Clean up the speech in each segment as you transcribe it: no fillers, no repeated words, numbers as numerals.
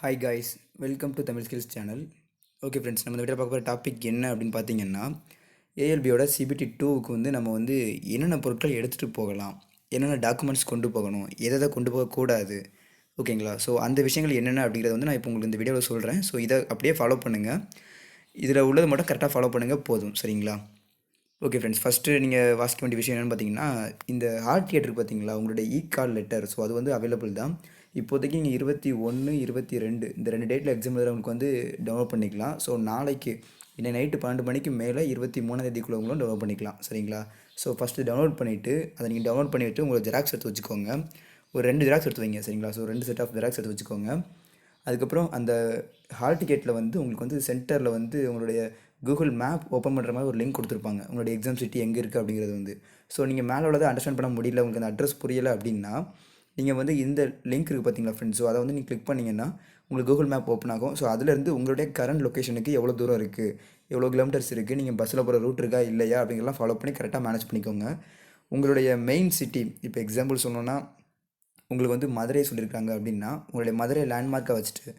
Hi guys, welcome to Tamil skills channel. Okay friends, நம்ம இந்த video பார்க்க போகிற டாபிக் என்ன அப்படின்னு பார்த்தீங்கன்னா, ஏஎல்பியோட சிபிடி டூவுக்கு நம்ம என்னென்ன பொருட்கள் எடுத்துகிட்டு போகலாம், என்னென்ன டாக்குமெண்ட்ஸ் கொண்டு போகணும், எதை கொண்டு போகக்கூடாது, ஓகேங்களா? ஸோ அந்த விஷயங்கள் என்னென்ன அப்படிங்கிறத நான் இப்போ உங்களுக்கு இந்த வீடியோவில் சொல்கிறேன். ஸோ இதை அப்படியே ஃபாலோ பண்ணுங்கள். இதில் உள்ளது மட்டும் கரெக்டாக ஃபாலோ பண்ணுங்கள் போதும், சரிங்களா? ஓகே ஃப்ரெண்ட்ஸ், ஃபஸ்ட்டு நீங்கள் வாசிக்க வேண்டிய விஷயம் என்னென்னு பார்த்தீங்கன்னா, இந்த ஹால் டிக்கெட் பார்த்தீங்களா, உங்களுடைய கால் லெட்டர். ஸோ அது அவைலபிள் தான். இப்போதைக்கு நீங்கள் 21, 22 இந்த 2 டேட்டில் எக்ஸாம் எழுதுறவங்களுக்கு டவுன்லோட் பண்ணிக்கலாம். ஸோ நாளைக்கு இன்னைக்கு நைட்டு 12 மணிக்கு மேலே 23ஆம் தேதிக்குள்ளவங்களும் டவுன்லோட் பண்ணிக்கலாம், சரிங்களா? ஸோ ஃபஸ்ட்டு டவுன்லோட் பண்ணிவிட்டு அதை நீங்கள் டவுன்லோட் பண்ணிவிட்டு உங்களை ஜெராக்ஸ் எடுத்து வச்சுக்கோங்க. ஒரு 2 ஜெராக்ஸ் எடுத்து வைங்க, சரிங்களா? ஸோ 2 செட் ஆஃப் ஜெராக்ஸ் எடுத்து வச்சுக்கோங்க. அதுக்கப்புறம் அந்த ஹால் டிக்கெட்டில் உங்களுக்கு சென்டரில் உங்களுடைய கூகுள் மேப் ஓப்பன் பண்ணுற மாதிரி ஒரு லிங்க் கொடுத்துருப்பாங்க, உங்களுடைய எக்ஸாம் சிட்டி எங்கே இருக்குது அப்படிங்கிறது. ஸோ நீங்கள் மேலே உள்ளதை அண்டர்ஸ்டாண்ட் பண்ண முடியல, உங்களுக்கு அந்த அட்ரஸ் புரியலை அப்படின்னா நீங்கள் இந்த லிங்க் இருக்குது பார்த்தீங்களா ஃப்ரெண்ட்ஸ்? ஸோ அதை நீங்கள் கிளிக் பண்ணிங்கன்னா உங்களுக்கு கூகுள் மேப் ஓப்பன் ஆகும். ஸோ அதுலேருந்து உங்களுடைய கரண்ட் லொக்கேஷனுக்கு எவ்வளோ தூரம் இருக்குது, எவ்வளோ கிலோமீட்டர்ஸ் இருக்குது, நீங்கள் பஸ்ஸில் போகிற ரூட் இருக்கா இல்லையா அப்படிங்கிறலாம் ஃபாலோ பண்ணி கரெக்டாக மேனேஜ் பண்ணிக்கோங்க. உங்களுடைய மெயின் சிட்டி, இப்போ எக்ஸாம்பிள் சொன்னோன்னா உங்களுக்கு மதுரை சொல்லியிருக்காங்க அப்படின்னா, உங்களுடைய மதுரை லேண்ட்மார்க்கை வச்சுட்டு,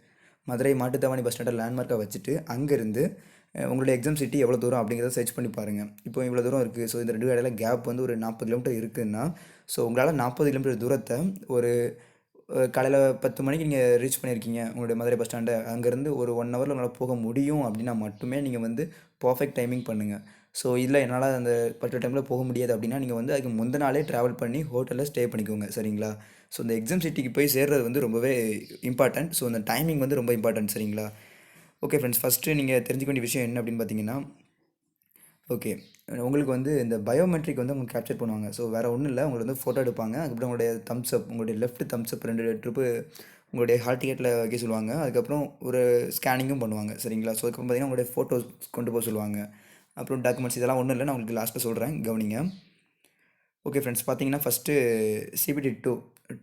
மதுரை மாட்டுத்தாவணி பஸ் ஸ்டாண்டை லேண்ட்மார்க்கை வச்சுட்டு அங்கேருந்து உங்களுடைய எக்ஸாம் சிட்டி எவ்வளோ தூரம் அப்படிங்கிறத சர்ச் பண்ணி பாருங்கள். இப்போ இவ்வளோ தூரம் இருக்குது. ஸோ இந்த 2 இடையில கேப் ஒரு 40 கிலோமீட்டர் இருக்குதுன்னா, ஸோ உங்களால் 40 கிலோமீட்டர் தூரத்தை ஒரு காலையில் 10 மணிக்கு நீங்கள் ரீச் பண்ணியிருக்கீங்க உங்களுடைய மதுரை பஸ் ஸ்டாண்டை, அங்கேருந்து ஒரு 1 ஹவரில் உங்களால் போக முடியும் அப்படின்னா மட்டுமே நீங்கள் பர்ஃபெக்ட் டைமிங் பண்ணுங்கள். ஸோ இல்லை என்னால் அந்த பர்டிகுலர் டைமில் போக முடியாது அப்படின்னா நீங்கள் அதுக்கு முந்தின நாளே ட்ராவல் பண்ணி ஹோட்டலில் ஸ்டே பண்ணிக்கோங்க, சரிங்களா? ஸோ இந்த எக்ஸாம் சிட்டிக்கு போய் சேர்றது ரொம்பவே இம்பார்ட்டன்ட். ஸோ அந்த டைமிங் ரொம்ப இம்பார்ட்டன்ட், சரிங்களா? ஓகே ஃப்ரெண்ட்ஸ், ஃபஸ்ட்டு நீங்கள் தெரிஞ்சுக்க வேண்டிய விஷயம் என்ன அப்படின்னு பார்த்தீங்கன்னா, ஓகே, உங்களுக்கு இந்த பயோமெட்ரிக் உங்களுக்கு கேப்சர் பண்ணுவாங்க. ஸோ வேறு ஒன்றும் இல்லை, உங்களுக்கு ஃபோட்டோ எடுப்பாங்க. அதுக்கப்புறம் உங்களுடைய தம்ஸ் அப், உங்களுடைய லெஃப்ட் தம்ஸ் அப் 2 ட்ரிப்பு உங்களுடைய ஹால் டிக்கெட்டில் வைக்க சொல்லுவாங்க. அதுக்கப்புறம் ஒரு ஸ்கேனிங்கும் பண்ணுவாங்க, சரிங்களா? ஸோ அதுக்கப்புறம் பார்த்தீங்கன்னா உங்களுடைய ஃபோட்டோஸ் கொண்டு போக சொல்லுவாங்க. அப்புறம் டாக்குமெண்ட்ஸ் இதெல்லாம் ஒன்றும் இல்லை, நான் உங்களுக்கு லாஸ்ட்டில் சொல்கிறேன், கவனிங்க. ஓகே ஃப்ரெண்ட்ஸ், பார்த்தீங்கன்னா ஃபஸ்ட்டு சிபிடி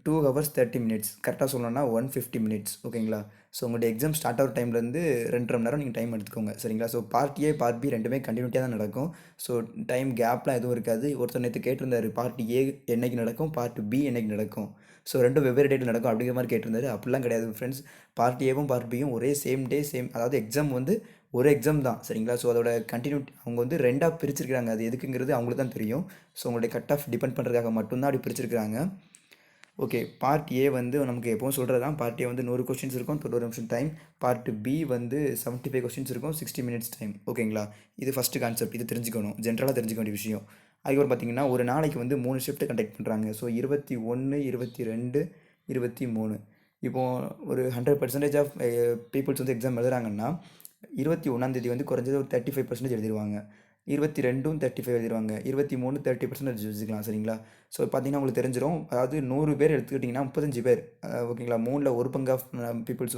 2 ஹவர்ஸ் 30 மினிட்ஸ், கரெக்டாக சொல்லணும்னா 150 மினிட்ஸ், ஓகேங்களா? ஸோ உங்களுடைய எக்ஸாம் ஸ்டார்ட் ஆகிற டைம்லேருந்து 2.5 மணி நேரம் நீங்கள் டைம் எடுத்துக்கோங்க, சரிங்களா? So part A part B ரெண்டுமே கண்டினியூட்டியாக தான் நடக்கும். ஸோ டைம் கேப்லாம் எதுவும் இருக்காது. ஒருத்தர் நேற்று கேட்டிருந்தார், பார்ட் ஏ என்றைக்கு நடக்கும், பார்ட் பி என்றைக்கு நடக்கும், ஸோ ரெண்டும் வெவ்வேறு டேட்டில் நடக்கும் அப்படிங்கிற மாதிரி கேட்டிருந்தாரு. அப்படிலாம் கிடையாது ஃப்ரெண்ட்ஸ். பார்ட் ஏவும் பார்ட் பியும் ஒரே சேம் டே அதாவது எக்ஸாம் ஒரு எக்ஸாம் தான், சரிங்களா? ஸோ அதோட கண்டினியூட்டி அவங்க 2ஆக பிரிச்சிருக்கிறாங்க. அது எதுக்குங்கிறது அவங்களுக்கு தான் தெரியும். ஸோ உங்களுடைய கட் ஆஃப் டிபெண்ட் பண்ணுறதுக்காக மட்டும்தான் அப்படி பிரிச்சிருக்கிறாங்க. ஓகே, பார்ட் ஏ நமக்கு எப்பவும் சொல்கிறது தான். பார்ட் ஏ 100 கொஸ்டின்ஸ் இருக்கும், 90 நிமிஷம் டைம். பார்ட் பி 75 கொஸ்டின்ஸ் இருக்கும், 60 மினிட்ஸ் டைம், ஓகேங்களா? இது ஃபஸ்ட்டு கான்செப்ட், இது தெரிஞ்சுக்கணும், ஜென்ரலாக தெரிஞ்சுக்க வேண்டிய விஷயம். அதுக்கப்புறம் பார்த்தீங்கன்னா ஒரு நாளைக்கு 3 ஷிஃப்ட்டு கண்டக்ட் பண்ணுறாங்க. ஸோ 21, 22, 23. இப்போது ஒரு 100% ஆஃப் பீப்புள்ஸ் எக்ஸாம் எழுதுறாங்கன்னா 21ஆம் தேதி குறைஞ்சது ஒரு 35% எழுதிடுவாங்க. 22ம் 35 எழுதிடுவாங்க. 23 30% வச்சுக்கலாம், சரிங்களா? ஸோ பார்த்தீங்கன்னா உங்களுக்கு தெரிஞ்சிடும். அதாவது 100 பேர் எடுத்துக்கிட்டிங்கன்னா 35 பேர், ஓகேங்களா? 3ல் ஒரு பங்கு ஆஃப் பீப்புள்ஸ்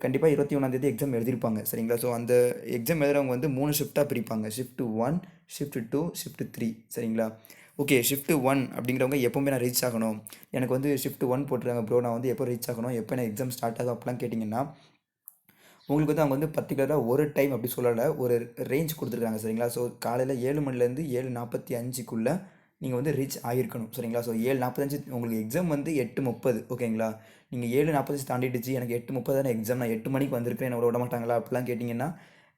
கண்டிப்பாக 21ஆம் தேதி எக்ஸாம் எழுதியிருப்பாங்க, சரிங்களா? ஸோ அந்த எக்ஸாம் எழுதுறவங்க 3 ஷிஃப்ட்டாக பிரிப்பாங்க. ஷிஃப்ட் 1, ஷிஃப்ட் 2, ஷிஃப்ட் 3, சரிங்களா? ஓகே, ஷிஃப்ட் 1 அப்படிங்கிறவங்க எப்போவுமே நான் ரீச் ஆகணும், எனக்கு ஷிஃப்ட் 1 போட்டுருக்காங்க ப்ரோ, நான் எப்போ ரீச் ஆகணும், எப்போ எனக்கு எக்ஸாம் ஸ்டார்ட் ஆகும் அப்படிலாம் கேட்டிங்கன்னா, உங்களுக்கு அவங்க பர்டிகுலராக ஒரு டைம் அப்படி சொல்லலை, ஒரு ரேஞ்ச் கொடுத்துருக்காங்க, சரிங்களா? ஸோ காலையில் 7 மணிலேருந்து 7:45க்குள்ளே நீங்கள் ரீச் ஆகிருக்கணும், சரிங்களா? ஸோ 7:45 உங்களுக்கு எக்ஸாம் 8:30, ஓகேங்களா? நீங்கள் 7:45 தாண்டிடுச்சு, எனக்கு 8:30 தானே எக்ஸாம், நான் 8 மணிக்கு வந்திருக்கேன், என்னை விட மாட்டாங்களா அப்படிலாம் கேட்டிங்கன்னா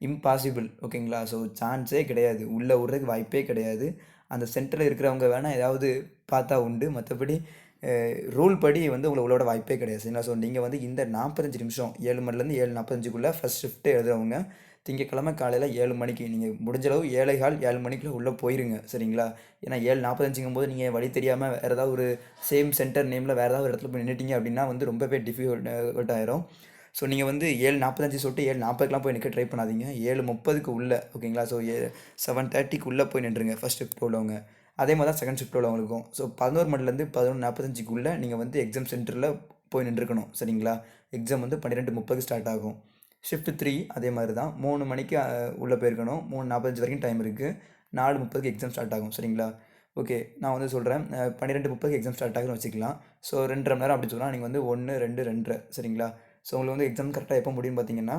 இம்பாசிபிள், ஓகேங்களா? ஸோ சான்ஸே கிடையாது, உள்ளே விட்றதுக்கு வாய்ப்பே கிடையாது. அந்த சென்டரில் இருக்கிறவங்க வேணால் ஏதாவது பார்த்தா உண்டு, மற்றபடி ரூல் படி உங்களோட வாய்ப்பே கிடையாது, சரிங்களா? ஸோ நீங்கள் இந்த 45 நிமிஷம் 7 மணிலேருந்து 7:45க்குள்ளே ஃபஸ்ட் ஷிஃப்ட்டு எழுதுறவங்க திங்கக்கிழமை காலையில் 7 மணிக்கு நீங்கள் முடிஞ்சளவு 7:15 7 மணிக்குள்ளே உள்ளே போயிருங்க, சரிங்களா? ஏன்னா 7:45ங்கும் போது நீங்கள் வழி தெரியாமல் வேறு ஏதாவது ஒரு சேம் சென்டர் நேமில் வேறு ஏதாவது ஒரு இடத்துல போய் நின்றுட்டீங்க அப்படின்னா ரொம்பவே டிஃபிகல்ட் ஆயிரும். ஸோ நீங்கள் 7:45 சொல்லிட்டு 7:40க்குலாம் போய் நிற்க ட்ரை பண்ணாதீங்க. 7:30க்கு உள்ளே, ஓகேங்களா? ஸோ 7:30க்கு உள்ளே போய் நின்றுங்க ஃபஸ்ட் ஷிஃப்ட் உள்ளவங்க. அதே மாதிரி தான் செகண்ட் ஷிஃப்ட் உள்ளவங்களுக்கும். ஸோ 11 மணிலேருந்து 11:45க்குள்ளே நீங்கள் எக்ஸாம் சென்டரில் போய் நின்றுக்கணும், சரிங்களா? எக்ஸாம் 12:30க்கு ஸ்டார்ட் ஆகும். ஷிஃப்ட் 3 அதே மாதிரி தான், 3 மணிக்கு உள்ளே போயிருக்கணும், 3:45 வரைக்கும் டைம் இருக்குது, 4:30க்கு எக்ஸாம் ஸ்டார்ட் ஆகும், சரிங்களா? ஓகே, நான் சொல்கிறேன், 12:30க்கு எக்ஸாம் ஸ்டார்ட் ஆகுதுன்னு வச்சுக்கலாம். ஸோ 2:30 மணி நேரம் அப்படி சொல்லலாம். நீங்கள் 1, 2, 2:30, சரிங்களா? ஸோ உங்களுக்கு எக்ஸாம் கரெக்டாக எப்போ முடியும்னு பார்த்தீங்கன்னா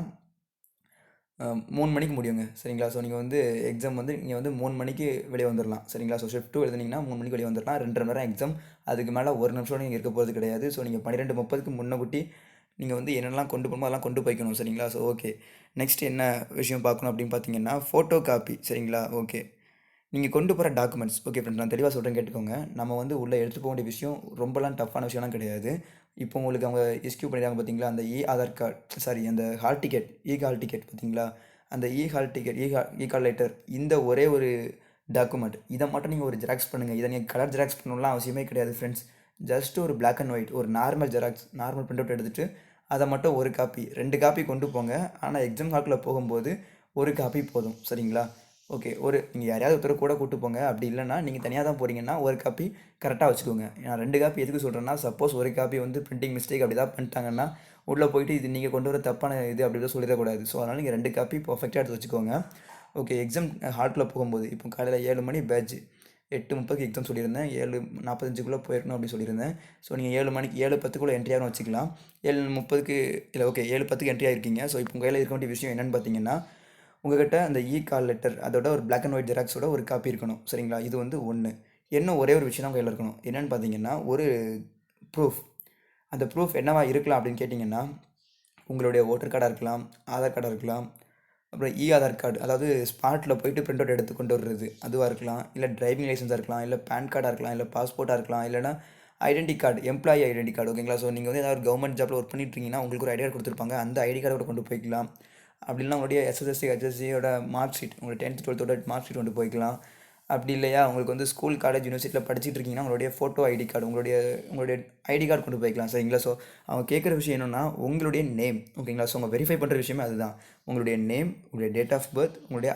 3 மணிக்கு முடியுங்க, சரிங்களா? ஸோ நீங்கள் எக்ஸாம் நீங்கள் 3 மணிக்கு வெளியே வந்துடலாம், சரிங்களா? ஸோ ஷிஃப்ட் 2 எழுதுனீங்கன்னா 3 மணிக்கு வெளியே வந்துடலாம். 2:30 மணி நேரம் எக்ஸாம், அதுக்கு மேலே ஒரு நிமிஷம் நீங்கள் இருக்க போகிறது கிடையாது. ஸோ நீங்கள் 12:30க்கு முன்னக்கூட்டி நீங்கள் வந்து என்னெல்லாம் கொண்டு போகணுமோ அதெல்லாம் கொண்டு போய்க்கணும் சரிங்களா. ஸோ ஓகே, நெக்ஸ்ட் என்ன விஷயம் பார்க்கணும் அப்படின்னு பார்த்தீங்கன்னா ஃபோட்டோ காப்பி சரிங்களா. ஓகே, நீங்கள் கொண்டு போகிற டாக்குமெண்ட்ஸ் ஓகே ஃப்ரெண்ட்ஸ், நான் தெளிவாக சொல்கிறேன் கேட்டுக்கோங்க. நம்ம வந்து உள்ளே எடுத்துகிட்டு போக வேண்டிய விஷயம் ரொம்பலாம் டஃப்பான விஷயம்லாம் கிடையாது. இப்போ உங்களுக்கு அவங்க எஸ்கியூ பண்ணிடுறாங்க பார்த்தீங்களா, அந்த ஆதார் கார்டு சாரி அந்த ஹால் டிக்கெட் ஹால் டிக்கெட் பார்த்தீங்களா, அந்த ஹால் டிக்கெட் கால் லெட்டர், இந்த ஒரே ஒரு டாக்குமெண்ட் இதை மட்டும் நீங்கள் ஒரு ஜெராக்ஸ் பண்ணுங்கள். இதை நீங்கள் கலர் ஜெராக்ஸ் பண்ணணும்லாம் அவசியமே கிடையாது ஃப்ரெண்ட்ஸ். ஜஸ்ட் ஒரு பிளாக் அண்ட் ஒயிட் ஒரு normal xerox normal print out எடுத்துகிட்டு அதை மட்டும் ஒரு காப்பி 2 காப்பி கொண்டு போங்க. ஆனால் எக்ஸாம் ஹாலில் போகும்போது ஒரு காப்பி போதும் சரிங்களா. ஓகே, நீங்கள் யாரையாவது ஒருத்தர் கூட கூட்டு போங்க. அப்படி இல்லைனா நீங்கள் தனியாக தான் போகிறீங்கன்னா ஒரு காப்பி கரெக்டாக வச்சுக்கோங்க. நான் 2 காப்பி எதுக்கு சொல்கிறேன்னா, சப்போஸ் ஒரு காப்பி வந்து பிரிண்டிங் மிஸ்டேக் அப்படி தான் பண்ணிட்டாங்கன்னா உள்ளே போயிட்டு இது நீங்கள் கொண்டு வர தப்பான இது அப்படி தான் சொல்லிடக்கூடாது. ஸோ அதனால் நீங்கள் 2 காப்பி பர்ஃபெக்டாக எடுத்து வச்சுக்கோங்க. ஓகே, எக்ஸாம் ஹால்குள்ளே போகும்போது இப்போ காலையில் 7 மணி பேட்ச், 8:30க்கு எக்ஸாம் சொல்லியிருந்தேன், 7:45 போயிருக்கணும் அப்படின்னு சொல்லியிருந்தேன். ஸோ நீங்கள் 7 மணிக்கு 7:10 என்ட்ரி ஆகணும் வச்சுக்கலாம். 7:30 இல்லை ஓகே 7:10 என்ட்ரி ஆகிருக்கீங்க. ஸோ இப்போ உங்கள் கையில் இருக்க வேண்டிய விஷயம் என்னென்னு பார்த்தீங்கன்னா, உங்கள்கிட்ட அந்த கால் லெட்டர் அதோட ஒரு பிளாக் அண்ட் ஒயிட் ஜெராக்ஸோட ஒரு காப்பி இருக்கணும் சரிங்களா. இது வந்து ஒன்று. இன்னும் ஒரே ஒரு விஷயம் தான் கையில் இருக்கணும். என்னென்னு பார்த்தீங்கன்னா ஒரு ப்ரூஃப். அந்த ப்ரூஃப் என்னவா இருக்கலாம் அப்படின்னு கேட்டிங்கன்னா, உங்களுடைய ஓட்டர் கார்டாக இருக்கலாம், ஆதார் கார்டாக இருக்கலாம், அப்புறம் ஆதார் கார்டு அதாவது ஸ்பாட்டில் போயிட்டு பிரிண்ட் அவுட் எடுத்து கொண்டு வர்றது அதுவாக இருக்கலாம், இல்லை டிரைவிங் லைசன்ஸாக இருக்கலாம், இல்லை பேன் கார்டாக இருக்கலாம், இல்லை பாஸ்போர்ட்டாக இருக்கலாம், இல்லைனா identity card employee identity card ஓகேங்களா. ஸோ நீங்கள் வந்து ஏதாவது ஒரு கவர்மெண்ட் ஜாப்பில் ஒர்க் பண்ணிட்டுருக்கீங்கன்னா உங்களுக்கு ஒரு ஐடி கார்டு கொடுத்துருப்பாங்க, அந்த ஐடி கார்டோட கொண்டு போய்க்கலாம். அப்படின்னா உங்களுடைய எஸ்எஸ்எல்சி ஹெச்எஸ்சியோட மார்க் ஷீட், உங்களுடைய 10th 12th மார்க் ஷீட் கொண்டு போய்க்கலாம். அப்படி இல்லையா உங்களுக்கு வந்து ஸ்கூல் காலேஜ் யூனிவர்சிட்டியில் படிச்சுட்டு இருக்கீங்கன்னா உங்களுடைய ஃபோட்டோ ஐடி கார்டு உங்களுடைய ஐடி கார்டு கொண்டு போய்க்கலாம் சரிங்களா. ஸோ அவங்க கேட்குற விஷயம் என்னென்னா உங்களுடைய நேம் ஓகேங்களா. ஸோ அவங்க வெரிஃபை பண்ணுற விஷயமே அதுதான். உங்களுடைய நேம், உங்களுடைய டேட் ஆஃப் பர்த், உங்களுடைய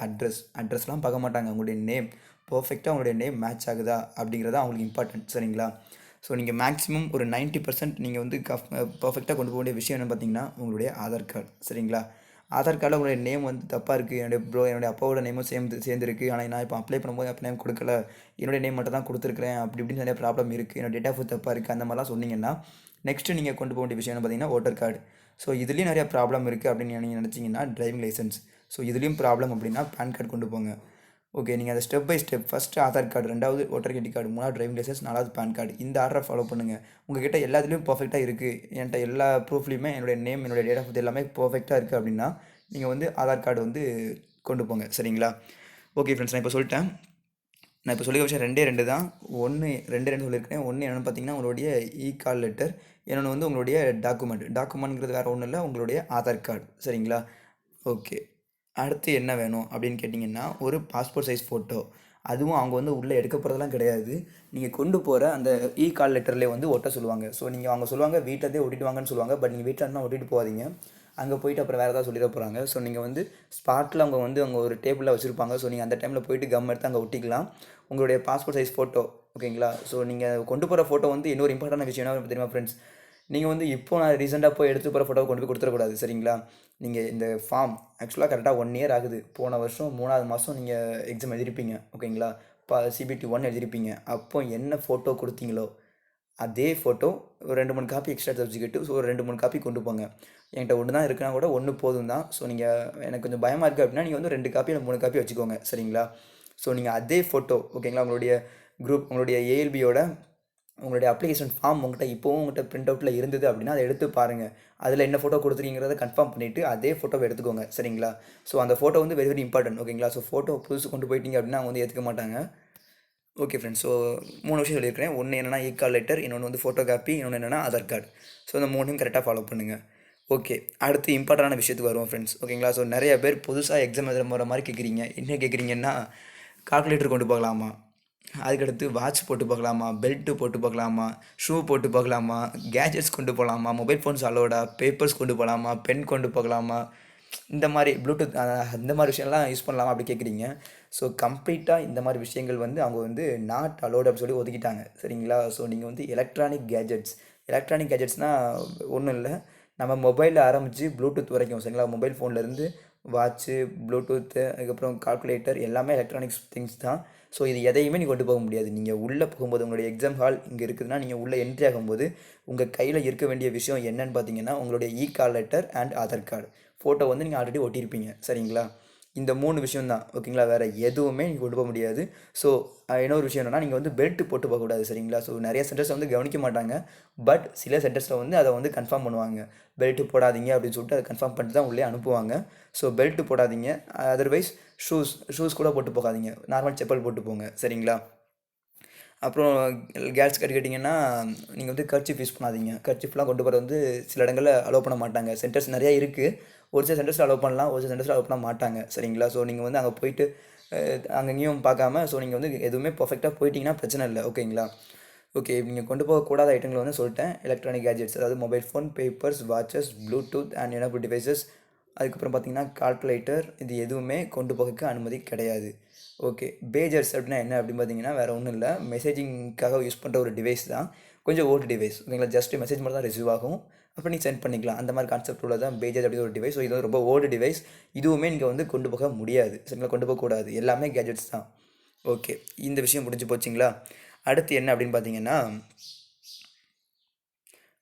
அட்ரஸ்லாம் பார்க்க மாட்டாங்க. உங்களுடைய நேம் பர்ஃபெக்டாக உங்களுடைய நேம் மேட்ச் ஆகுதா அப்படிங்கிறதா அவங்களுக்கு இம்பார்ட்டன்ட் சரிங்களா. ஸோ நீங்கள் மேக்ஸிமம் ஒரு 90% நீங்கள் வந்து பர்ஃபெக்டாக கொண்டு போக வேண்டிய விஷயம் என்னென்னு பார்த்தீங்கன்னா உங்களுடைய ஆதார் கார்டு சரிங்களா. ஆதார் கார்டில் உங்களுடைய நேம் வந்து தப்பாக இருக்குது, என்னுடைய அப்பாவோட நேமும் சேர்ந்துருக்கு, ஆனால் நான் இப்போ அப்ளை பண்ணும்போது அப்போ நேம் கொடுக்கல, என்னுடைய நேம் மட்டும் தான் கொடுத்துருக்குறேன், அப்படி இப்படின்னு நிறைய ப்ராப்ளம் இருக்குது, என்னோட டேட் ஆஃப் பர்த் தப்பாக இருக்குது, அந்த மாதிரிலாம் சொன்னீங்கன்னா நெக்ஸ்ட்டு நீங்கள் கொண்டு போக வேண்டிய விஷயம் என்ன பார்த்தீங்கன்னா ஓட்டர் கார்டு. ஸோ இதுலேயும் நிறையா ப்ராப்ளம் இருக்குது அப்படின்னு நீங்கள் நினச்சிங்கன்னா டிரைவிங் லைசன்ஸ். ஸோ இதுலேயும் ப்ராப்ளம் அப்படின்னா பேன் கார்டு கொண்டு போங்க. ஓகே, நீங்கள் அதை step by step first Aadhaar card, 2வது ஓட்டர் ஐடி கார்டு, 3வது டிரைவிங் லைசன்ஸ், 4வது பேன் கார்டு, இந்த ஆர்டரை ஃபாலோ பண்ணுங்கள். உங்கள்கிட்ட எல்லாத்துலேயும் பர்ஃபெக்டாக இருக்குது, என்கிட்ட எல்லா ப்ரூஃப்லேயுமே என்னுடைய நேம் என்னுடைய டேட் ஆஃப் பர்த் எல்லாமே பர்ஃபெக்டாக இருக்குது அப்படின்னா நீங்கள் வந்து ஆதார் கார்டு வந்து கொண்டு போங்க சரிங்களா. ஓகே ஃப்ரெண்ட்ஸ், நான் இப்போ சொல்லிட்டேன். நான் இப்போ சொல்லிய விஷயம் 2 தான். 2 சொல்லியிருக்கேன். ஒன்று என்னென்னு பார்த்தீங்கன்னா உங்களுடைய கால் லெட்டர், இன்னொன்று வந்து உங்களுடைய டாக்குமெண்ட்ங்கிறது வேறு ஒன்றும் இல்லை, உங்களுடைய ஆதார் கார்டு சரிங்களா. ஓகே, அடுத்து என்ன வேணும் அப்படின்னு கேட்டிங்கன்னா ஒரு பாஸ்போர்ட் சைஸ் ஃபோட்டோ. அதுவும் அவங்க வந்து உள்ளே எடுக்க போகிறதெல்லாம் கிடையாது, நீங்கள் கொண்டு போகிற அந்த கால் லெட்டர்லேயே வந்து ஒட்ட சொல்லுவாங்க. ஸோ நீங்கள் அவங்க சொல்லுவாங்க வீட்டிலே ஒட்டிட்டு வாங்கன்னு சொல்லுவாங்க. பட் நீங்கள் வீட்டில் இருந்தால் ஒட்டிட்டு போகாதீங்க, அங்கே போயிட்டு அப்புறம் வேறு ஏதாவது சொல்லிட போகிறாங்க. ஸோ நீங்கள் வந்து ஸ்பாட்டில் அவங்க ஒரு டேபிளில் வச்சுருப்பாங்க. ஸோ நீங்கள் அந்த டைமில் போயிட்டு கம் எடுத்து அங்கே ஒட்டிக்கலாம் உங்களுடைய பாஸ்போர்ட் சைஸ் ஃபோட்டோ ஓகேங்களா. ஸோ நீங்கள் கொண்டு போகிற ஃபோட்டோ வந்து இன்னொரு இம்பார்ட்டன்ட் விஷயம் என்ன தெரியுமா ஃப்ரெண்ட்ஸ், நீங்கள் வந்து இப்போ நான் ரீசெண்டாக போய் எடுத்து போகிற ஃபோட்டோவை கொண்டு போய் கொடுத்துடக்கூடாது சரிங்களா. நீங்கள் இந்த ஃபார்ம் ஆக்சுவலாக கரெக்டாக 1 year ஆகுது. போன வருஷம் 3வது மாதம் நீங்கள் எக்ஸாம் எழுதிருப்பீங்க ஓகேங்களா. இப்போ CBT 1 எழுதிருப்பீங்க. அப்போ என்ன ஃபோட்டோ கொடுத்தீங்களோ அதே ஃபோட்டோ ஒரு 2-3 காப்பி எக்ஸ்ட்ரா எடுத்து வச்சுக்கிட்டு ஸோ ஒரு 2-3 காப்பி கொண்டு போங்க. என்கிட்ட 1 தான் இருக்குன்னா கூட 1 போதும் தான். ஸோ நீங்கள் எனக்கு கொஞ்சம் பயமாக இருக்குது அப்படின்னா நீங்கள் வந்து 2 காப்பி இல்லை 3 காப்பி வச்சுக்கோங்க சரிங்களா. ஸோ நீங்கள் அதே ஃபோட்டோ ஓகேங்களா, உங்களுடைய ALBயோட உங்களுடைய அப்ளிகேஷன் ஃபார்ம் உங்கள்கிட்ட பிரிண்ட் அவுட்டில் இருந்தது அப்படின்னா அதை எடுத்து பாருங்கள். அதில் என்ன ஃபோட்டோ கொடுத்துருக்கீங்கிறத கன்ஃபார்ம் பண்ணிவிட்டு அதே ஃபோட்டோவை எடுத்துக்கோங்க சரிங்களா. ஸோ அந்த ஃபோட்டோ வந்து வெரி வெரி இம்பார்ட்டன்ட் ஓகேங்களா. ஸோ ஃபோட்டோ புதுசு கொண்டு போயிட்டீங்க அப்படின்னா அவங்க வந்து ஏற்றுக்க மாட்டாங்க. ஓகே ஃப்ரெண்ட்ஸ், ஸோ 3 விஷயம் சொல்லியிருக்கிறேன். ஒன்று என்னென்னா கால் லெட்டர், இன்னொன்று வந்து ஃபோட்டோ காப்பி, இன்னொன்று என்னென்னா ஆதார் கார்டு. ஸோ இந்த 3யும் கரெக்டாக ஃபாலோ பண்ணுங்கள். ஓகே, அடுத்து இம்பார்ட்டண்டான விஷயத்துக்கு வருவோம் ஃப்ரெண்ட்ஸ் ஓகேங்களா. ஸோ நிறைய பேர் புதுசாக எக்ஸாம் எழுதுகிற போகிற மாதிரி கேட்குறீங்க. என்ன கேட்குறீங்கன்னா கால்குலேட்டர் கொண்டு போகலாமா, அதுக்கடுத்து வாட்ச் போட்டு பார்க்கலாமா, பெல்ட்டு போட்டு பார்க்கலாமா, ஷூ போட்டு பார்க்கலாமா, கேஜெட்ஸ் கொண்டு போகலாமா, மொபைல் ஃபோன்ஸ் அலோடா, பேப்பர்ஸ் கொண்டு போகலாமா, பென் கொண்டு போகலாமா, இந்த மாதிரி ப்ளூடூத் இந்த மாதிரி விஷயம்லாம் யூஸ் பண்ணலாமா அப்படி கேட்குறீங்க. ஸோ கம்ப்ளீட்டாக இந்த மாதிரி விஷயங்கள் வந்து அவங்க வந்து நாட் அலோடு அப்படி சொல்லி ஒதுக்கிட்டாங்க சரிங்களா. ஸோ நீங்கள் வந்து எலக்ட்ரானிக் கேஜெட்ஸ்னால் ஒன்றும் இல்லை, நம்ம மொபைலில் ஆரம்பித்து ப்ளூடூத் வரைக்கும் சரிங்களா. மொபைல் ஃபோன்லேருந்து வாட்ச்சு, ப்ளூடூத்து, அதுக்கப்புறம் கால்குலேட்டர் எல்லாமே எலக்ட்ரானிக்ஸ் திங்ஸ் தான். ஸோ இது எதையுமே நீங்கள் கொண்டு போக முடியாது. நீங்கள் உள்ளே போகும்போது உங்களுடைய எக்ஸாம் ஹால் இங்கே இருக்குதுன்னா நீங்கள் உள்ளே என்ட்ரி ஆகும்போது உங்கள் கையில் இருக்க வேண்டிய விஷயம் என்னென்னு பார்த்தீங்கன்னா உங்களுடைய call letter and Aadhaar card photo வந்து நீங்கள் ஆல்ரெடி ஒட்டியிருப்பீங்க சரிங்களா. இந்த 3 விஷயம் தான் ஓகேங்களா. வேறு எதுவுமே நீங்க கொண்டு போக முடியாது. ஸோ இன்னொரு விஷயம் என்னன்னா, நீங்க வந்து பெல்ட் போட்டு போகக்கூடாது சரிங்களா. ஸோ நெறைய சென்டர்ஸ்ல வந்து கவனிக்க மாட்டாங்க. பட் சில சென்டர்ஸ்ல வந்து அத வந்து கன்ஃபார்ம் பண்ணுவாங்க. பெல்ட் போடாதீங்க அப்படின்னு சொல்லிட்டு அத கன்ஃபார்ம் பண்ணிட்டு தான் உள்ளே அனுப்புவாங்க. ஸோ பெல்ட் போடாதீங்க. அதர்வைஸ் ஷூஸ் கூட போட்டு போகாதீங்க. நார்மல் செப்பல் போட்டு போங்க சரிங்களா. அப்புறம் கேர்ள்ஸ் கேட்டிங்கன்னா, நீங்க வந்து கர்ச்சீஃப் யூஸ் பண்ணாதீங்க. கர்ச்சீஃப்லாம் கொண்டு போறது வந்து சில இடங்கள்ல அலோவ் பண்ண மாட்டாங்க. சென்டர்ஸ் நெறைய இருக்கு. ஒரு சில சென்டர்ஸ்ல அலோவ் பண்ணலாம். ஒரு சில சென்டர்ஸ்ல அலோவ் பண்ண மாட்டாங்க. சரிங்களா? ஸோ நீங்க வந்து அங்க போயிட்டு அங்க இங்கேயும் பார்க்காம ஸோ நீங்க வந்து எதுவுமே பெர்ஃபெக்ட்டா போயிட்டீங்கன்னா பிரச்சனை இல்ல. ஓகேங்களா? ஓகே. நீங்க கொண்டு போகக்கூடாத ஐட்டங்கள வந்து சொல்லிட்டேன். எலக்ட்ரானிக் கேட்ஜெட்ஸ் அதாவது mobile phone, papers, watches, Bluetooth and enable devices. அதுக்கப்புறம் பார்த்தீங்கன்னா, கால்குலேட்டர் இது எதுவுமே கொண்டு போகக்கு அனுமதி கிடையாது. ஓகே. பேஜர்ஸ் அப்படின்னா என்ன அப்படின்னு பார்த்தீங்கன்னா, வேறு ஒன்றும் இல்லை. மெசேஜிங்க்காக யூஸ் பண்ணுற ஒரு டிவைஸ் தான். கொஞ்சம் ஓல்டு டிவைஸ். ஓகேங்களா? ஜஸ்ட் மெசேஜ் மட்டும் தான் ரிசீவ் ஆகும். அப்புறம் நீங்க சென்ட் பண்ணிக்கலாம். அந்த மாதிரி கான்செப்ட் உள்ளது தான் பேஜர் அப்படிங்கிற ஒரு டிவைஸ். ஸோ இது வந்து ரொம்ப ஓல்டு டிவைஸ். இதுவுமே நீங்க வந்து கொண்டு போக முடியாது. சரிங்களா? கொண்டு போகக்கூடாது. எல்லாமே கேட்ஜெட்ஸ் தான். ஓகே. இந்த விஷயம் முடிஞ்சு போச்சுங்களா? அடுத்து என்ன அப்படின்னு பார்த்தீங்கன்னா,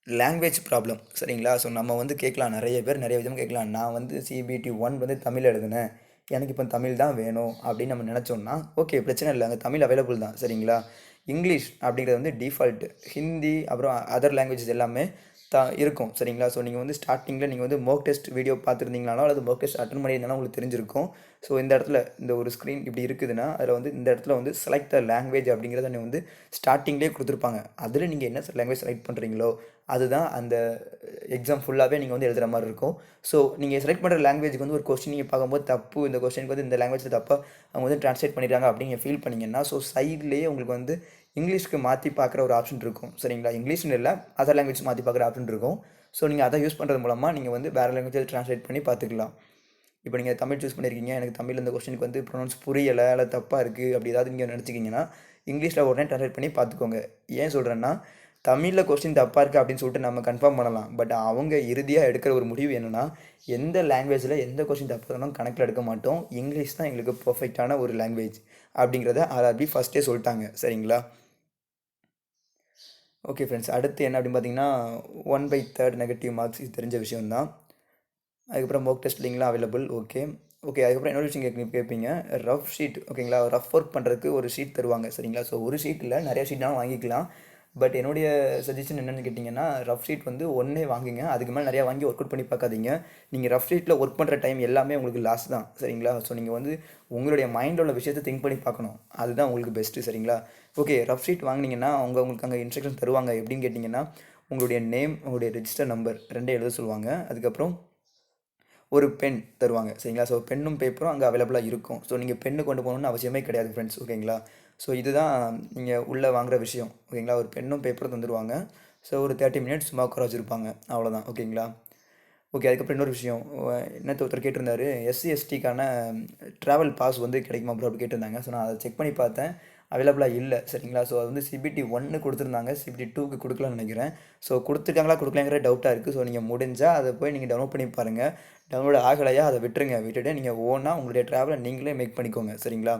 லாங்குவேஜ் ப்ராப்ளம் சரிங்களா. ஸோ நம்ம வந்து கேட்கலாம், நிறைய பேர் நிறைய விதமாக கேட்கலாம். நான் வந்து சிபிடி 1 வந்து தமிழ் எழுதினேன், எனக்கு இப்போ தமிழ் தான் வேணும் அப்படின்னு நம்ம நினச்சோம்னா ஓகே, பிரச்சனை இல்லை. அங்கே தமிழ் அவைலபிள் தான் சரிங்களா. இங்கிலீஷ் அப்படிங்கிறது வந்து டிஃபால்ட்டு. ஹிந்தி அப்புறம் அதர் லாங்குவேஜஸ் எல்லாமே இருக்கும் சரிங்களா. ஸோ நீங்கள் வந்து ஸ்டார்டிங்கில் நீங்கள் வந்து மோக் டெஸ்ட் வீடியோ பார்த்துருந்தீங்கனாலும் அல்லது மோக் டெஸ்ட் அட்டன் பண்ணியிருந்தாலும் உங்களுக்கு தெரிஞ்சிருக்கும். ஸோ இந்த இடத்துல இந்த ஒரு ஸ்க்ரீன் இப்படி இருக்குதுன்னா அதில் வந்து இந்த இடத்துல வந்து செலக்ட் த லாங்குவேஜ் அப்படிங்கிறத நீங்கள் வந்து ஸ்டார்டிங்லேயே கொடுத்துருப்பாங்க. அதில் நீங்கள் என்ன லாங்குவேஜ் செலக்ட் பண்ணுறீங்களோ அதுதான் அந்த எக்ஸாம் ஃபுல்லாகவே நீங்கள் வந்து எழுதுகிற மாதிரி இருக்கும். ஸோ நீங்கள் செலக்ட் பண்ணுற லாங்குவேஜுக்கு வந்து ஒரு கொஸ்டின் நீங்கள் பார்க்கும்போது தப்பு, இந்த கொஸ்டினுக்கு வந்து இந்த லாங்குவேஜில் தப்பாக அவங்க வந்து ட்ரான்ஸ்லேட் பண்ணிடுறாங்க அப்படின்னு நீங்கள் ஃபீல் பண்ணிங்கன்னா ஸோ சைட்லேயே உங்களுக்கு வந்து இங்கிலீஷ்க்கு மாற்றி பார்க்குற ஒரு ஆப்ஷன் இருக்கும் சரிங்களா. இங்கிலீஷ்னு இல்லை, அதர் லாங்குவேஜ் மாற்றி பார்க்குற ஆப்ஷன் இருக்கும். ஸோ நீங்கள் அதை யூஸ் பண்ணுறது மூலமாக நீங்கள் வந்து வேறு லாங்குவேஜில் ட்ரான்ஸ்லேட் பண்ணி பார்த்துக்கலாம். இப்போ நீங்கள் தமிழ் சூஸ் பண்ணியிருக்கீங்க, எனக்கு தமிழ் இந்த கொஸ்டினுக்கு வந்து ப்ரொனவுன்ஸ் புரியலை இல்லை தப்பாக இருக்குது அப்படி ஏதாவது நீங்கள் நினச்சிக்கிங்கன்னா இங்கிலீஷில் உடனே ட்ரான்ஸ்லேட் பண்ணி பார்த்துக்கோங்க. ஏன் சொல்கிறேன்னா, தமிழில் கொஸ்டின் தப்பாக இருக்குது அப்படின்னு சொல்லிட்டு நம்ம கன்ஃபார்ம் பண்ணலாம். பட் அவங்க இறுதியாக எடுக்கிற ஒரு முடிவு என்னென்னா, எந்த லாங்குவேஜில் எந்த கொஸ்டின் தப்பாக இருந்தாலும் கணக்கில் எடுக்க மாட்டோம், இங்கிலீஷ் தான் எங்களுக்கு பர்ஃபெக்டான ஒரு லாங்குவேஜ் அப்படிங்கிறத ஆர்ஆர்பி ஃபஸ்ட்டே சொல்லிட்டாங்க சரிங்களா. ஓகே ஃப்ரெண்ட்ஸ், அடுத்து என்ன அப்படின்னு பார்த்தீங்கன்னா 1/3 நெகட்டிவ் மார்க்ஸ். இது தெரிஞ்ச விஷயம் தான். அதுக்கப்புறம் மோக் டெஸ்ட் லிங்க்லாம் அவைலபிள். ஓகே. ஓகே. அதுக்கப்புறம் இன்னொரு விஷயம் கேட்பீங்க, ரஃப் ஷீட் ஓகேங்களா. ரஃப் ஒர்க் பண்ணுறதுக்கு ஒரு ஷீட் தருவாங்க சரிங்களா. ஸோ ஒரு ஷீட் இல்லை, நிறைய ஷீட்னாலும் வாங்கிக்கலாம். பட் என்னுடைய சஜஷன் என்னென்னு கேட்டிங்கன்னா, ரஃப் ஷீட் வந்து ஒன்றே வாங்குங்க. அதுக்கு மேலே நிறையா வாங்கி ஒர்க் அவுட் பண்ணி பார்க்காதீங்க. நீங்கள் ரஃப் ஷீட்டில் ஒர்க் பண்ணுற டைம் எல்லாமே உங்களுக்கு லாஸ் தான் சரிங்களா. ஸோ நீங்கள் வந்து உங்களுடைய மைண்டில் உள்ள விஷயத்தை திங்க் பண்ணி பார்க்கணும். அதுதான் உங்களுக்கு பெஸ்ட்டு சரிங்களா. ஓகே. ரஃப் ஷீட் வாங்கினீங்கன்னா உங்களுக்கு அங்கே இன்ஸ்ட்ரக்ஷன் தருவாங்க. எப்படின்னு கேட்டிங்கன்னா, உங்களுடைய நேம், உங்களுடைய ரெஜிஸ்டர் நம்பர் 2 எழுத சொல்லுவாங்க. அதுக்கப்புறம் ஒரு பென் தருவாங்க சரிங்களா. ஸோ பென்னும் பேப்பரும் அங்கே அவைலபிளாக இருக்கும். ஸோ நீங்கள் பென்னு கொண்டு போகணுன்னு அவசியமே கிடையாது ஃப்ரெண்ட்ஸ். ஓகேங்களா. ஸோ இதுதான் நீங்கள் உள்ளே வாங்குகிற விஷயம். ஓகேங்களா. ஒரு பென்னும் பேப்பரும் தந்துடுவாங்க. ஸோ ஒரு 30 மினிட்ஸ் சும்மா உட்கார வச்சுருப்பாங்க. அவ்வளோதான். ஓகேங்களா. ஓகே. அதுக்கப்புறம் இன்னொரு விஷயம், என்னத்த ஒருத்தர் கேட்டிருந்தாரு, எஸ்சி எஸ்டிக்கான ட்ராவல் பாஸ் வந்து கிடைக்குமா ப்ரோ அப்படி கேட்டிருந்தாங்க. ஸோ நான் அதை செக் பண்ணி பார்த்தேன், அவைலபிளாக இல்லை சரிங்களா. ஸோ அது வந்து சிபிடி 1 கொடுத்துருந்தாங்க, சிபிடி 2க்கு கொடுக்கலன்னு நினைக்கிறேன். ஸோ கொடுத்துருக்காங்களா கொடுக்கலங்கிற டவுட்டாக இருக்குது. ஸோ நீங்கள் முடிஞ்சால் அதை போய் நீங்கள் டவுன்லோட் பண்ணி பாருங்கள். டவுன்லோட் ஆகலையா அதை விட்டுருங்க. விட்டுட்டு நீங்கள் ஓனாக உங்களுடைய ட்ராவலை நீங்களே மேக் பண்ணிக்கோங்க சரிங்களா.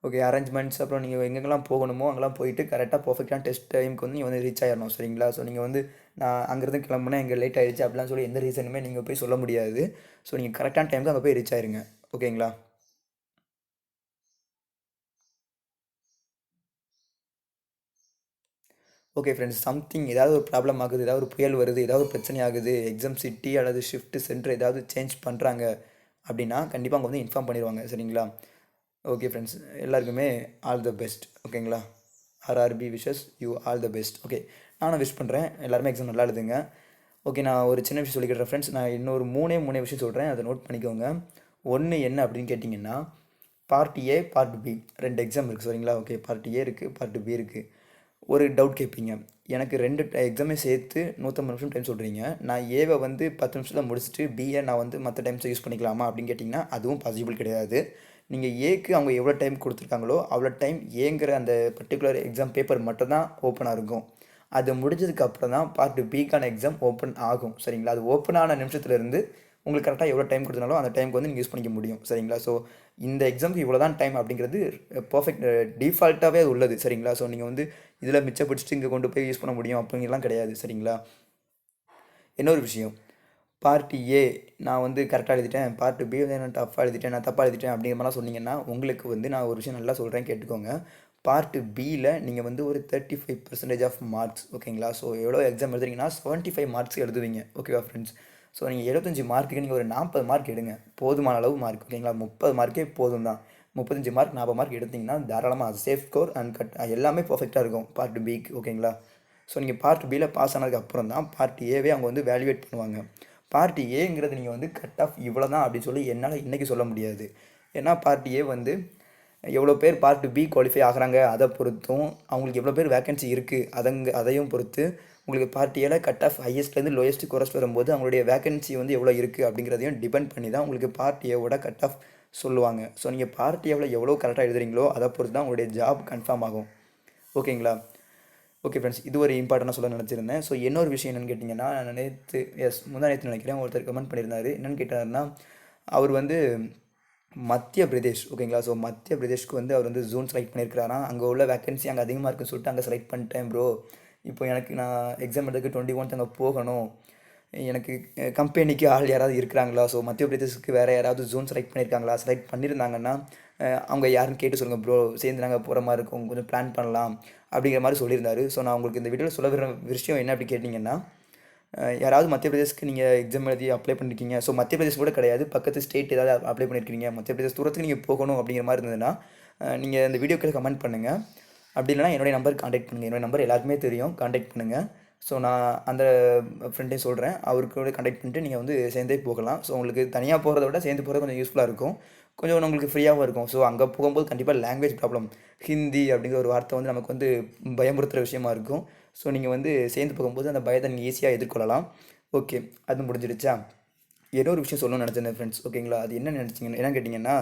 ஓகே. அரேஞ்ச்மெண்ட்ஸ் அப்புறம் நீங்கள் எங்கெங்கெல்லாம் போகணுமோ அங்கெல்லாம் போயிட்டு கரெக்டாக பர்ஃபெக்டான டெஸ்ட் டைமுக்கு வந்து நீங்கள் வந்து ரீச் ஆயிடணும் சரிங்களா. ஸோ நீங்கள் வந்து நான் அங்கேருந்து கிளம்புனேன், இங்கே லேட் ஆகிடுச்சு அப்படிலாம் சொல்லி எந்த ரீசனுமே நீங்கள் போய் சொல்ல முடியாது. ஸோ நீங்கள் கரெக்டான டைமுக்கு அங்கே போய் ரீச் ஆயிருங்க. ஓகேங்களா. ஓகே ஃப்ரெண்ட்ஸ், சம்திங் ஏதாவது ஒரு ப்ராப்ளம் ஆகுது, ஏதாவது ஒரு புயல் வருது, ஏதாவது ஒரு பிரச்சனை ஆகுது, எக்ஸாம் சிட்டி அல்லது ஷிஃப்ட் சென்டர் ஏதாவது சேஞ்ச் பண்ணுறாங்க அப்படின்னா கண்டிப்பாக அவங்க வந்து இன்ஃபார்ம் பண்ணிடுவாங்க சரிங்களா. ஓகே ஃப்ரெண்ட்ஸ், எல்லாருக்குமே ஆல் த பெஸ்ட். ஓகேங்களா. RRB wishes you all the best. Okay. நானும் விஷ் பண்ணுறேன், எல்லாருமே எக்ஸாம் நல்லா எழுதுங்க. ஓகே. நான் ஒரு சின்ன விஷயம் சொல்லிக்கிறேன் ஃப்ரெண்ட்ஸ். நான் இன்னொரு மூணே விஷயம் சொல்கிறேன், அதை நோட் பண்ணிக்கோங்க. ஒன்று என்ன அப்படின்னு கேட்டிங்கன்னா, part A part B 2 exam இருக்குது சரிங்களா. ஓகே. பார்ட் ஏ இருக்குது, பார்ட் பி இருக்குது. ஒரு டவுட் கேட்பீங்க, எனக்கு 2 எக்ஸாமே சேர்த்து 150 நிமிஷம் டைம் சொல்கிறீங்க, நான் ஏவை வந்து 10 நிமிஷத்தில் முடிச்சுட்டு பிஏ நான் வந்து மற்ற டைம்ஸை யூஸ் பண்ணிக்கலாமா அப்படின்னு கேட்டிங்கன்னா அதுவும் பாசிபிள் கிடையாது. நீங்கள் ஏக்கு அவங்க எவ்வளோ டைம் கொடுத்துருக்காங்களோ அவ்வளோ டைம் ஏங்கிற அந்த பர்டிகுலர் எக்ஸாம் பேப்பர் மட்டும் தான் ஓப்பனாக இருக்கும். அது முடிஞ்சதுக்கு அப்புறம் தான் பார்ட் பிக்கான எக்ஸாம் ஓப்பன் ஆகும் சரிங்களா. அது ஓப்பன் ஆன நிமிஷத்துலேருந்து உங்களுக்கு கரெக்டாக எவ்வளோ டைம் கொடுத்தாலும் அந்த டைமுக்கு வந்து நீங்கள் யூஸ் பண்ணிக்க முடியும் சரிங்களா. ஸோ இந்த எக்ஸாமுக்கு இவ்வளோ தான் டைம் அப்படிங்கிறது பர்ஃபெக்ட் டிஃபால்ட்டாகவே அது உள்ளது சரிங்களா. ஸோ நீங்கள் வந்து இதில் மிச்சம் பிடிச்சிட்டு இங்கே கொண்டு போய் யூஸ் பண்ண முடியும் அப்படிங்கலாம் கிடையாது சரிங்களா. இன்னொரு விஷயம், பார்ட் ஏ நான் வந்து கரெக்டாக எழுதிட்டேன், பார்ட் பி வந்து நான் தப்பாக எழுதிட்டேன் அப்படிங்கிற மாதிரிலாம் சொன்னீங்கன்னா, உங்களுக்கு வந்து நான் ஒரு விஷயம் நல்லா சொல்கிறேன் கேட்டுக்கோங்க. பார்ட் பியில் நீங்கள் வந்து ஒரு 35% ஆஃப் மார்க்ஸ் ஓகேங்களா? ஸோ எவ்வளோ எக்ஸாம் எழுதுறீங்கன்னா 75 மார்க்ஸ் எழுதுவீங்க ஓகேவா ஃப்ரெண்ட்ஸ்? ஸோ நீங்கள் 75 மார்க்குக்கு நீங்கள் ஒரு 40 மார்க் எடுங்க, போதுமான அளவு மார்க் ஓகேங்களா? 30 மார்க்கே போதும் தான். 35 மார்க் 40 மார்க் எடுத்திங்கன்னா தாராளமாக அது சேஃப் ஸ்கோர் அண்ட் எல்லாமே பர்ஃபெக்டாக இருக்கும் பார்ட் பிக்கு ஓகேங்களா? ஸோ நீங்கள் பார்ட் பியில் பாஸ் ஆனதுக்கு அப்புறம் தான் பார்ட் ஏவே அவங்க வந்து வேல்யூவேட் பண்ணுவாங்க. பார்ட் ஏங்கிறது நீங்கள் வந்து கட் ஆஃப் இவ்வளோ தான் அப்படின்னு சொல்லி என்னால் இன்றைக்கி சொல்ல முடியாது. ஏன்னா பார்ட் ஏ வந்து எவ்வளோ பேர் பார்ட் பி குவாலிஃபை ஆகிறாங்க அதை பொறுத்தும், அவங்களுக்கு எவ்வளோ பேர் வேக்கன்சி இருக்குது அதையும் பொறுத்து உங்களுக்கு பார்ட் ஏல கட் ஆஃப் ஹையஸ்ட்லேருந்து லோயஸ்ட் குறைஸ்ட் வரும்போது அவங்களுடைய வேக்கன்சி வந்து எவ்வளோ இருக்குது அப்படிங்கிறதையும் டிபெண்ட் பண்ணி தான் உங்களுக்கு பார்ட் ஏவோட கட் ஆஃப் சொல்லுவாங்க. ஸோ நீங்கள் பார்ட் ஏவில் எவ்வளோ கரெக்டாக எழுதுறீங்களோ அதை பொறுத்து தான் உங்களுடைய ஜாப் கன்ஃபார்ம் ஆகும் ஓகேங்களா? ஓகே ஃப்ரெண்ட்ஸ், இது ஒரு இம்பார்ட்டண்டாக சொல்ல நினச்சிருந்தேன். ஸோ இன்னொரு விஷயம் என்னென்னு கேட்டிங்கன்னா, நான் முந்தா நேற்று நினைக்கிறேன் ஒருத்தர் கமெண்ட் பண்ணியிருந்தாரு. என்னென்னு கேட்டாருன்னா, அவர் வந்து மத்திய பிரதேஷ் ஓகேங்களா? ஸோ மத்திய பிரதேஷ்க்கு வந்து அவர் வந்து ஜோன் செலக்ட் பண்ணியிருக்கிறாராம். அங்கே உள்ள வேக்கன்சி அங்கே அதிகமாக இருக்குன்னு சொல்லிட்டு அங்கே செலக்ட் பண்ணிட்டேன் ப்ரோ. இப்போ எனக்கு நான் எக்ஸாம் எழுதுக்கு 21 அங்கே போகணும். எனக்கு கம்பெனிக்கு ஆள் யாராவது இருக்கிறாங்களா? ஸோ மத்திய பிரதேசுக்கு வேறு யாராவது ஜோன் செலக்ட் பண்ணியிருக்காங்களா? செலக்ட் பண்ணியிருந்தாங்கன்னா அவங்க யாருன்னு கேட்டு சொல்லுங்கள் ப்ரோ, சேர்ந்து நாங்கள் போகிற மாதிரி இருக்கும், கொஞ்சம் பிளான் பண்ணலாம் அப்படிங்கிற மாதிரி சொல்லியிருந்தாரு. ஸோ நான் உங்களுக்கு இந்த வீடியோவில் சொல்ல வர விஷயம் என்ன அப்படி கேட்டிங்கன்னா, யாராவது மத்திய பிரதேஷ்க்கு நீங்கள் எக்ஸாம் எழுதி அப்ளை பண்ணியிருக்கீங்க, ஸோ மத்திய பிரதேஷ் கூட கிடையாது, பக்கத்து ஸ்டேட் ஏதாவது அப்ளை பண்ணியிருக்கீங்க, மத்திய பிரதேஷ் தூரத்துக்கு நீங்கள் போகணும் அப்படிங்கிற மாதிரி இருந்ததுன்னா நீங்கள் இந்த வீடியோக்கு கமெண்ட் பண்ணுங்கள். அப்படி இல்லைனா என்னுடைய நம்பர் காண்டாக்ட் பண்ணுங்கள். என்னோடய நம்பர் எல்லாருக்குமே தெரியும், காண்டாக்ட் பண்ணுங்கள். ஸோ நான் அந்த ஃப்ரெண்டையும் சொல்கிறேன், அவருக்கு கூட காண்டாக்ட் பண்ணிட்டு நீங்கள் வந்து சேர்ந்தே போகலாம். ஸோ உங்களுக்கு தனியாக போகிறத விட சேர்ந்து போகிறது கொஞ்சம் யூஸ்ஃபுல்லாக இருக்கும், கொஞ்சம் உங்களுக்கு ஃப்ரீயாகவும் இருக்கும். ஸோ அங்கே போகும்போது கண்டிப்பாக லாங்குவேஜ் ப்ராப்ளம், ஹிந்தி அப்படிங்கிற ஒரு வார்த்தை வந்து நமக்கு வந்து பயமுறுத்துகிற விஷயமா இருக்கும். ஸோ நீங்கள் வந்து சேர்ந்து போகும்போது அந்த பயத்தை நீங்கள் ஈஸியாக எதிர்கொள்ளலாம். ஓகே, அது முடிஞ்சிடுச்சா? ஏதோ ஒரு விஷயம் சொல்லணும்னு நினச்சேன் ஃப்ரெண்ட்ஸ் ஓகேங்களா? அது என்ன நினச்சிங்கன்னா, என்ன கேட்டிங்கன்னா,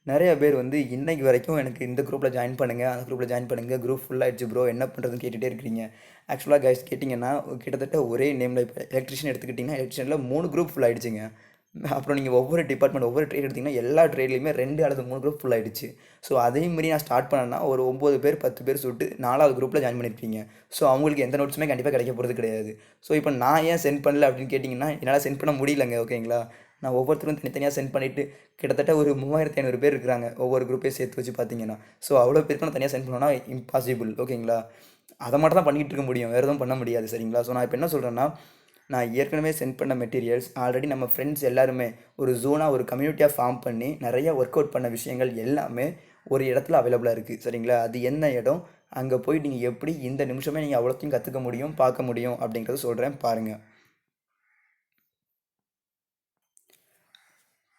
நிறைய பேர் வந்து இன்றைக்கு வரைக்கும் எனக்கு இந்த குரூப்பில் ஜாயின் பண்ணுங்கள், அந்த குரூப்பில் ஜாயின் பண்ணுங்கள், குரூப் ஃபுல்லாகிடுச்சு ப்ரோ என்ன பண்ணுறதுன்னு கேட்டுகிட்டே இருக்கிறீங்க. ஆக்சுவலாக கைஸ் கேட்டிங்கன்னா, கிட்டத்தட்ட ஒரே நேமில் இப்போ எலக்ட்ரிஷியன் எடுத்துக்கிட்டிங்கன்னா எலக்ட்ரிஷியனில் 3 குரூப் ஃபுல் ஆகிடுச்சிங்க. அப்புறம் நீங்கள் ஒவ்வொரு டிபார்ட்மெண்ட் ஒவ்வொரு ட்ரேட் எடுத்திங்கன்னா எல்லா ட்ரேட்லேயுமே 2 அல்லது 3 குரூப் ஃபுல் ஆகிடுச்சு. ஸோ அதையும் மீறி நான் ஸ்டார்ட் பண்ணேன்னா ஒரு 9 பேர் 10 பேர் சொல்லிட்டு 4வது குரூப்பில் ஜாயின் பண்ணியிருப்பீங்க. ஸோ அவங்களுக்கு எந்த நோட்ஸுமே கண்டிப்பாக கிடைக்க போகிறது கிடையாது. ஸோ இப்போ நான் ஏன் சென்ட் பண்ணல அப்படின்னு கேட்டிங்கன்னா, என்னால் சென்ட் பண்ண முடியலங்க ஓகேங்களா? நான் ஒவ்வொருத்தரும் தனித்தனியாக சென்ட் பண்ணிவிட்டு கிட்டத்தட்ட ஒரு 3500 பேர் இருக்கிறாங்க ஒவ்வொரு குரூப்பையும் சேர்த்து வச்சு பார்த்தீங்கன்னா. ஸோ அவ்வளோ பேருக்கு நான் தனியாக சென்ட் பண்ணோன்னா இம்பாசிபிள் ஓகேங்களா? அதை மட்டும் தான் பண்ணிகிட்டு இருக்க முடியும், வேறு எதுவும் பண்ண முடியாது சரிங்களா? ஸோ நான் இப்போ என்ன சொல்கிறேன்னா, நான் ஏற்கனவே சென்ட் பண்ண மெட்டீரியல்ஸ் ஆல்ரெடி நம்ம ஃப்ரெண்ட்ஸ் எல்லாருமே ஒரு ஜோனாக ஒரு கம்யூனிட்டியாக ஃபார்ம் பண்ணி நிறைய ஒர்க் அவுட் பண்ண விஷயங்கள் எல்லாமே ஒரு இடத்துல அவைலபிளாக இருக்குது சரிங்களா? அது என்ன இடம், அங்கே போயிட்டு நீங்கள் எப்படி இந்த நிமிஷமே நீங்கள் அவ்வளோத்தையும் கற்றுக்க முடியும், பார்க்க முடியும் அப்படிங்கிறத சொல்கிறேன் பாருங்கள்.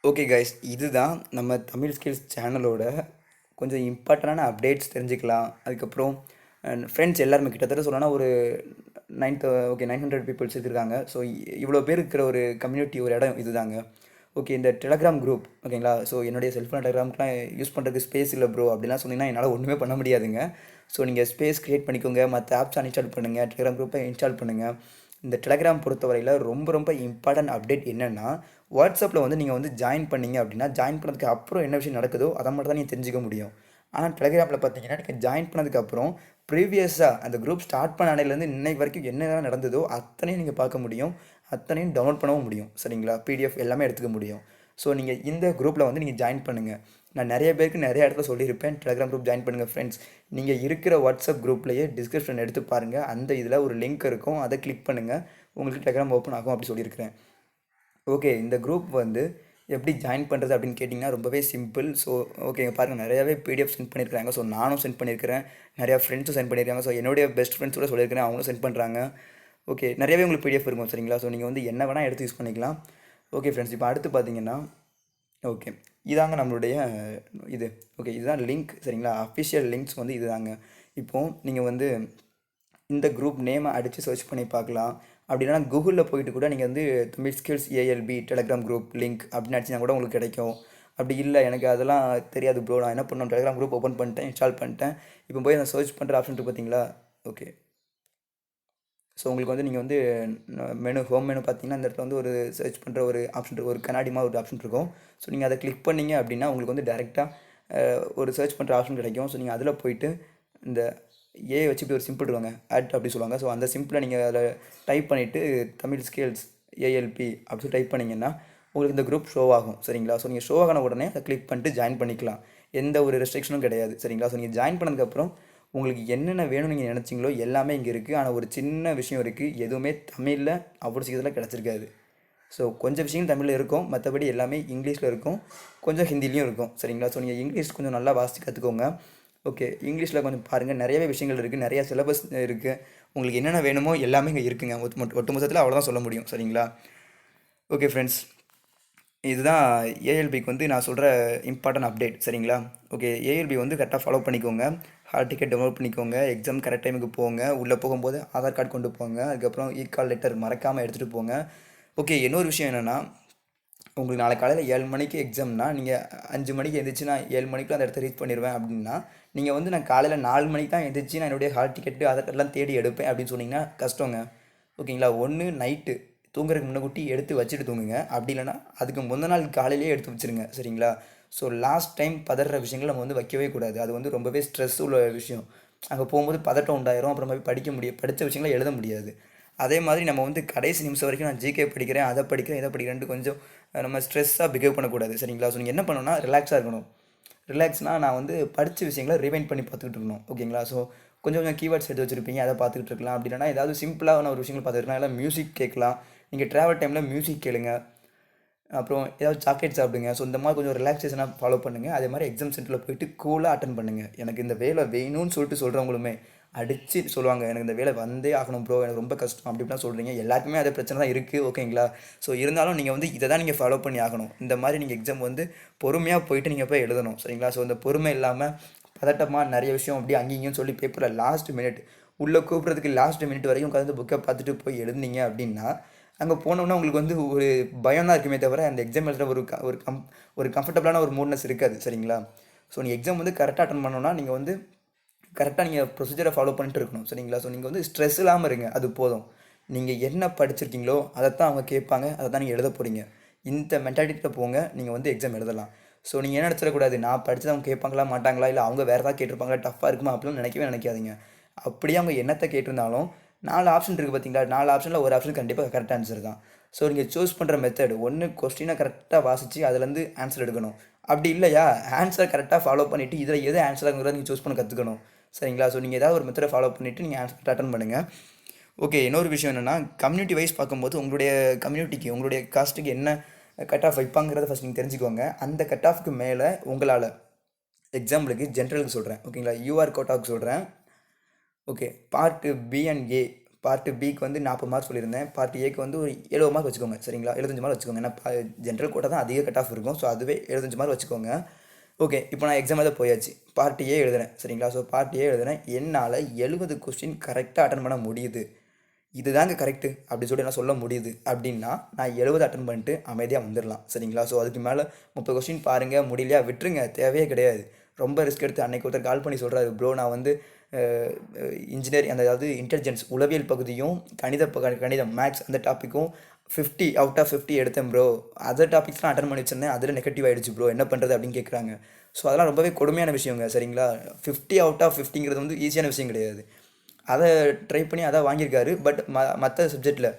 ஓகே கைஸ், இதுதான் நம்ம தமிழ் ஸ்கில்ஸ் சேனலோட கொஞ்சம் இம்பார்ட்டண்டான அப்டேட்ஸ் தெரிஞ்சுக்கலாம். அதுக்கப்புறம் ஃப்ரெண்ட்ஸ் எல்லாருமே கிட்டத்தட்ட சொல்லணும்னா ஒரு 900 பீப்புள்ஸ் இருக்காங்க. ஸோ இவ்வளோ பேர் இருக்கிற ஒரு கம்யூனிட்டி ஒரு இடம் இதுதாங்க. ஓகே, இந்த டெலகிராம் குரூப் ஓகேங்களா? ஸோ என்னுடைய செல்ஃபோன் டெலகிராம்க்குலாம் யூஸ் பண்ணுறதுக்கு ஸ்பேஸ் இல்லை ப்ரோ அப்படிலாம் சொன்னீங்கன்னா என்னால் ஒன்றுமே பண்ண முடியாதுங்க. ஸோ நீங்கள் ஸ்பேஸ் க்ரியேட் பண்ணிக்கோங்க, மற்ற ஆப்ஸ் அன்இன்ஸ்டால் பண்ணுங்கள், டெலகிராம் குரூப்பை இன்ஸ்டால் பண்ணுங்கள். இந்த டெலகிராம் பொறுத்தவரையில் ரொம்ப ரொம்ப இம்பார்ட்டன்ட் அப்டேட் என்னென்னா, வாட்ஸ்அப்பில் வந்து நீங்கள் வந்து ஜாயின் பண்ணீங்க அப்படின்னா, ஜாயின் பண்ணதுக்கு அப்புறம் என்ன விஷயம் நடக்குதோ அதை மட்டும் தான் நீங்கள் தெரிஞ்சுக்க முடியும். ஆனால் டெலகிராமில் பார்த்தீங்கன்னா, நீங்கள் ஜாயின் பண்ணதுக்கப்புறம் ப்ரீவியஸாக அந்த குரூப் ஸ்டார்ட் பண்ண அன்னையிலேருந்து இன்னைக்கு வரைக்கும் என்னென்ன நடந்ததோ அத்தனையும் நீங்கள் பார்க்க முடியும், அத்தனையும் டவுன்லோட் பண்ணவும் முடியும் சரிங்களா? பிடிஎஃப் எல்லாமே எடுத்துக்க முடியும். ஸோ நீங்கள் இந்த குரூப்பில் வந்து நீங்கள் ஜாயின் பண்ணுங்கள். நான் நிறைய பேருக்கு நிறைய இடத்துல சொல்லியிருப்பேன், டெலகிராம் குரூப் ஜாயின் பண்ணுங்கள் ஃப்ரெண்ட்ஸ். நீங்கள் இருக்கிற வாட்ஸ்அப் குரூப்லேயே டிஸ்கிரிப்ஷன் எடுத்து பாருங்கள், அந்த இதில் ஒரு லிங்க் இருக்கும், அதை கிளிக் பண்ணுங்கள், உங்களுக்கு டெலகிராம் ஓப்பன் ஆகும் அப்படி சொல்லியிருக்கிறேன். ஓகே, இந்த குரூப் வந்து எப்படி ஜாயின் பண்ணுறது அப்படின்னு கேட்டிங்கன்னா ரொம்பவே சிம்பிள். ஸோ ஓகே பாருங்கள், நிறையாவே பிடிஎஃப் சென்ட் பண்ணியிருக்காங்க. ஸோ நானும் சென்ட் பண்ணியிருக்கிறேன், நிறையா ஃப்ரெண்ட்ஸும் சென்ட் பண்ணியிருக்காங்க. ஸோ என்னுடைய பெஸ்ட் ஃப்ரெண்ட்ஸ் கூட சொல்லியிருக்கிறேன், அவங்களும் சென்ட் பண்ணுறாங்க. ஓகே, நிறையவே உங்களுக்கு பிடிஎஃப் இருக்கும் சரிங்களா? ஸோ நீங்கள் வந்து என்ன வேணால் எடுத்து யூஸ் பண்ணிக்கலாம். ஓகே ஃப்ரெண்ட்ஸ், இப்போ அடுத்து பார்த்தீங்கன்னா, ஓகே இதாங்க நம்மளுடைய இது. ஓகே, இதுதான் லிங்க் சரிங்களா? அஃபிஷியல் லிங்க்ஸ் வந்து இது தாங்க. இப்போது நீங்கள் வந்து இந்த குரூப் நேமை அடித்து சர்ச் பண்ணி பார்க்கலாம். அப்படின்னா கூகுளில் போயிட்டு கூட நீங்கள் வந்து Tamil skills ALP Telegram group link அப்படின்னு அடிச்சினா கூட உங்களுக்கு கிடைக்கும். அப்படி இல்லை எனக்கு அதெல்லாம் தெரியாது ப்ரோ, நான் என்ன பண்ணேன், டெலகிராம் குரூப் ஓப்பன் பண்ணிட்டேன், இன்ஸ்டால் பண்ணிட்டேன், இப்போ போய் நான் சர்ச் பண்ணுற ஆப்ஷன் இருக்குது பார்த்தீங்களா? ஓகே, ஸோ உங்களுக்கு வந்து நீங்கள் வந்து ஹோம் மெனு பார்த்தீங்கன்னா அந்த இடத்துல வந்து ஒரு சர்ச் பண்ணுற ஒரு ஆப்ஷன் இருக்கும், ஒரு கண்ணாடி மாதிரி ஒரு ஆப்ஷன் இருக்கும். ஸோ நீங்கள் அதை கிளிக் பண்ணிங்க அப்படின்னா உங்களுக்கு வந்து டேரெக்டாக ஒரு சர்ச் பண்ணுற ஆப்ஷன் கிடைக்கும். ஸோ நீங்கள் அதில் போயிட்டு இந்த ஏ வச்சு இப்படி ஒரு சிம்பிள் இருவாங்க, ஆட் அப்படி சொல்லுவாங்க. ஸோ அந்த சிம்பிளை நீங்கள் அதில் டைப் பண்ணிவிட்டு தமிழ் ஸ்கில்ஸ் ஏஎல்பி அப்படி டைப் பண்ணிங்கன்னா உங்களுக்கு இந்த குரூப் ஷோ ஆகும் சரிங்களா. ஸோ நீங்கள் ஷோ ஆன உடனே அதை கிளிக் பண்ணிட்டு ஜாயின் பண்ணிக்கலாம். எந்த ஒரு ரெஸ்ட்ரிக்ஷனும் கிடையாது சரிங்களா. ஸோ நீங்கள் ஜாயின் பண்ணதுக்கப்புறம் உங்களுக்கு என்னென்ன வேணும்னு நீங்கள் நினச்சிங்களோ எல்லாமே இங்கே இருக்குது. ஆனால் ஒரு சின்ன விஷயம் இருக்குது, எதுவுமே தமிழில் அவ்வளோ சீக்கிரத்தில் கிடச்சிருக்காது. ஸோ கொஞ்சம் விஷயம் தமிழில் இருக்கும், மற்றபடி எல்லாமே இங்கிலீஷில் இருக்கும், கொஞ்சம் ஹிந்திலையும் இருக்கும் சரிங்களா. ஸோ நீங்கள் இங்கிலீஷ் கொஞ்சம் நல்லா வாசித்து கற்றுக்கோங்க. ஓகே, இங்கிலீஷில் கொஞ்சம் பாருங்கள், நிறையவே விஷயங்கள் இருக்குது, நிறையா சிலபஸ் இருக்குது. உங்களுக்கு என்னென்ன வேணுமோ எல்லாமே இங்கே இருக்குங்க. ஒட்டு மொத்தத்தில் அவ்வளோதான் சொல்ல முடியும் சரிங்களா. ஓகே ஃப்ரெண்ட்ஸ், இதுதான் ஏஎல்பிக்கு வந்து நான் சொல்கிற இம்பார்ட்டன்ட் அப்டேட் சரிங்களா. ஓகே, ஏஎல்பி வந்து கரெக்டாக ஃபாலோ பண்ணிக்கோங்க. ஹால் டிக்கெட் டவுன்லோட் பண்ணிக்கோங்க. எக்ஸாம் கரெக்ட் டைமுக்கு போங்க. உள்ளே போகும்போது ஆதார் கார்டு கொண்டு போங்க. அதுக்கப்புறம் கால் லெட்டர் மறக்காமல் எடுத்துகிட்டு போங்க. ஓகே, இன்னொரு விஷயம் என்னென்னா, உங்களுக்கு நாளை காலையில் 7 மணிக்கு எக்ஸாம்னா நீங்கள் 5 மணிக்கு எழுந்திரிச்சு நான் 7 மணிக்குள்ள அந்த இடத்த ரீச் பண்ணிடுவேன் அப்படின்னா, நீங்கள் வந்து நான் காலையில் 4 மணிக்கு தான் எழுந்திரிச்சு நான் என்னுடைய ஹால் டிக்கெட்டு ஆதார் கார்டெலாம் தேடி எடுப்பேன் அப்படின்னு சொன்னீங்கன்னா கஷ்டங்க. ஓகேங்களா. ஒன்று நைட்டு தூங்குறதுக்கு முன்னக்கூட்டி எடுத்து வச்சுட்டு தூங்குங்க. அப்படி இல்லைனா அதுக்கு முந்தின நாள் காலையிலேயே எடுத்து வச்சுருங்க சரிங்களா. ஸோ லாஸ்ட் டைம் பதற விஷயங்கள் நம்ம வந்து வைக்கவே கூடாது. அது வந்து ரொம்பவே ஸ்ட்ரெஸ் உள்ள விஷயம். அங்கே போகும்போது பதட்டம் உண்டாயிரும். அப்புறமா படித்த விஷயங்களை எழுத முடியாது. அதே மாதிரி நம்ம வந்து கடைசி நிமிஷம் வரைக்கும் நான் ஜிகே படிக்கிறேன், அதை படிக்கிறேன், இதை படிக்கிறேன்ட்டு கொஞ்சம் நம்ம ஸ்ட்ரெஸ்ஸாக பிஹேவ் பண்ணக்கூடாது சரிங்களா. ஸோ நீங்கள் என்ன பண்ணணும்னா ரிலாக்ஸாக இருக்கணும். ரிலாக்ஸ்னால் நான் வந்து படித்த விஷயங்களை ரிவைண்ட் பண்ணி பார்த்துக்கிட்டு இருக்கணும். ஓகேங்களா. ஸோ கொஞ்சம் கொஞ்சம் கீவேர்ட்ஸ் எடுத்து வச்சுருப்பீங்க, அதை பார்த்துக்கிட்டு இருக்கலாம். அப்படி இல்லைனா ஏதாவது சிம்பிளான ஒரு விஷயங்கள் பார்த்துக்கலாம். இல்லை மியூசிக் கேட்கலாம். நீங்கள் ட்ராவல் டைமில் மியூசிக் கேளுங்க. அப்புறம் ஏதாவது சாக்லேட் சாப்பிடுங்க. ஸோ இந்த மாதிரி கொஞ்சம் ரிலாக்ஸேஷனாக ஃபாலோ பண்ணுங்கள். அதே மாதிரி எக்ஸாம் சென்டரில் போயிட்டு கூலாக அட்டன் பண்ணுங்கள். எனக்கு இந்த வேலை வேணும்னு சொல்லிட்டு சொல்கிறவங்களுமே அடித்து சொல்லுவாங்க, எனக்கு இந்த வேலை வந்தே ஆகணும் ப்ரோ, எனக்கு ரொம்ப கஷ்டம் அப்படி இப்படிலாம் சொல்கிறீங்க. எல்லாருக்குமே அதே பிரச்சனை தான் இருக்குது. ஓகேங்களா. ஸோ இருந்தாலும் நீங்கள் வந்து இதை தான் நீங்கள் ஃபாலோ பண்ணி ஆகணும். இந்த மாதிரி நீங்கள் எக்ஸாம் வந்து பொறுமையாக போயிட்டு நீங்கள் போய் எழுதணும் சரிங்களா. ஸோ இந்த பொறுமை இல்லாமல் பதட்டமாக நிறைய விஷயம் அப்படி அங்கேயும் சொல்லி பேப்பரில் லாஸ்ட் மினிட் உள்ளே கூப்பிட்றதுக்கு லாஸ்ட் மினிட் வரைக்கும் உட்காந்து புக்கை பார்த்துட்டு போய் எழுதுனீங்க அப்படின்னா அங்கே போனோன்னா உங்களுக்கு வந்து ஒரு பயம் தான் இருக்குமே தவிர அந்த எக்ஸாம் எழுதுகிற ஒரு கம்ஃபர்டபுளான ஒரு மூட்னஸ் இருக்காது சரிங்களா. ஸோ நீங்கள் எக்ஸாம் வந்து கரெக்டாக அட்டன் பண்ணணும்னா நீங்கள் வந்து கரெக்டாக நீங்கள் ப்ரொசீஜரை ஃபாலோ பண்ணிட்டு இருக்கணும் சரிங்களா. ஸோ நீங்கள் வந்து ஸ்ட்ரெஸ் இல்லாமல் இருங்க, அது போதும். நீங்கள் என்ன படிச்சிருக்கீங்களோ அதைத்தான் அவங்க கேட்பாங்க, அதை தான் நீங்கள் எழுத போகிறீங்க. இந்த மென்டாலிட்டியில் போங்க, நீங்கள் வந்து எக்ஸாம் எழுதலாம். ஸோ நீங்கள் என்ன நினச்சிடக்கூடாது, நான் படித்தது அவங்க கேட்பாங்களா மாட்டாங்களா, இல்லை அவங்க வேறு ஏதாவது கேட்டிருப்பாங்களா, டஃப்பாக இருக்குமா அப்படிலாம் நினைக்காதீங்க. அப்படியே அவங்க என்னத்தை கேட்டிருந்தாலும் 4 ஆப்ஷன் இருக்குது பார்த்தீங்களா, 4 ஆப்ஷனில் ஒரு ஆப்ஷன் கண்டிப்பாக கரெக்ட் ஆன்சர் தான். ஸோ நீங்கள் சூஸ் பண்ணுற மெத்தட் ஒன்று கொஸ்டினை கரெக்டாக வாசித்து அதுலேருந்து ஆன்சர் எடுக்கணும். அப்படி இல்லையா ஆன்சரை கரெக்டாக ஃபாலோ பண்ணிவிட்டு இதில் எது ஆன்சராகிறத நீங்கள் சூஸ் பண்ண கற்றுக்கணும் சரிங்களா. ஸோ நீங்கள் ஏதாவது ஒரு மெத்தடை ஃபாலோ பண்ணிவிட்டு நீங்கள் ஆன்சர் அட்டன் பண்ணுங்கள். ஓகே, இன்னொரு விஷயம் என்னென்னா, கம்யூனிட்டி வைஸ் பார்க்கும்போது உங்களுடைய கம்யூனிட்டிக்கு உங்களுடைய காஸ்ட்டுக்கு என்ன கட் ஆஃப் வைப்பாங்கிறத ஃபஸ்ட் நீங்கள் தெரிஞ்சுக்கோங்க. அந்த கட் ஆஃப்க்கு மேலே உங்களால் எக்ஸாம்பிளுக்கு ஜென்ரலுக்கு சொல்கிறேன் ஓகேங்களா, யூஆர் கோட்டாவுக்கு சொல்கிறேன். Okay, part B and A. Part பிக்கு வந்து 40 மார்க் சொல்லியிருந்தேன். பார்ட் ஏக்கு வந்து ஒரு 70 மார்க் வச்சுக்கோங்க சரிங்களா. 75 மார்க் வச்சுக்கோங்க. ஏன்னா ஜென்ரல் கோட்டா தான் அதிக கட் ஆஃப் இருக்கும். ஸோ அதுவே 75 மார்க் வச்சுக்கோங்க. ஓகே, இப்போ நான் எக்ஸாம் தான் போயாச்சு. பார்ட் ஏ எழுதுறேன் சரிங்களா. ஸோ பார்ட் ஏ எழுதுறேன். என்னால் 70 கொஸ்டின் கரெக்டாக அட்டன் பண்ண முடியுது. இதுதாங்க கரெக்டு அப்படி சொல்லி நான் சொல்ல முடியுது அப்படின்னா நான் 70 அட்டன் பண்ணிட்டு அமைதியாக வந்துடலாம் சரிங்களா. ஸோ அதுக்கு மேலே 30 கொஸ்டின் பாருங்கள், முடியலையா விட்டுருங்க, தேவையே கிடையாது. ரொம்ப ரிஸ்க் எடுத்து அன்றைக்கி ஒருத்தர் கால் பண்ணி சொல்கிறாரு, ப்ரோ நான் வந்து இன்ஜினியரிங் அதாவது இன்டெலிஜென்ஸ் உளவியல் பகுதியும் கணிதம் மேக்ஸ் அந்த டாப்பிக்கும் 50 அவுட் ஆஃப் 50 எடுத்தேன் ப்ரோ, அதர் டாபிக்ஸ்லாம் அட்டன் பண்ணி வச்சிருந்தேன், அதில் நெகட்டிவ் ஆகிடுச்சு ப்ரோ, என்ன பண்ணுறது அப்படின்னு கேட்குறாங்க. ஸோ அதெல்லாம் ரொம்பவே கொடுமையான விஷயங்க சரிங்களா. 50 அவுட் ஆஃப் 50ங்கிறது வந்து ஈஸியான விஷயம் கிடையாது. அதை ட்ரை பண்ணி அதை வாங்கியிருக்காரு. பட் மற்ற சப்ஜெக்டில்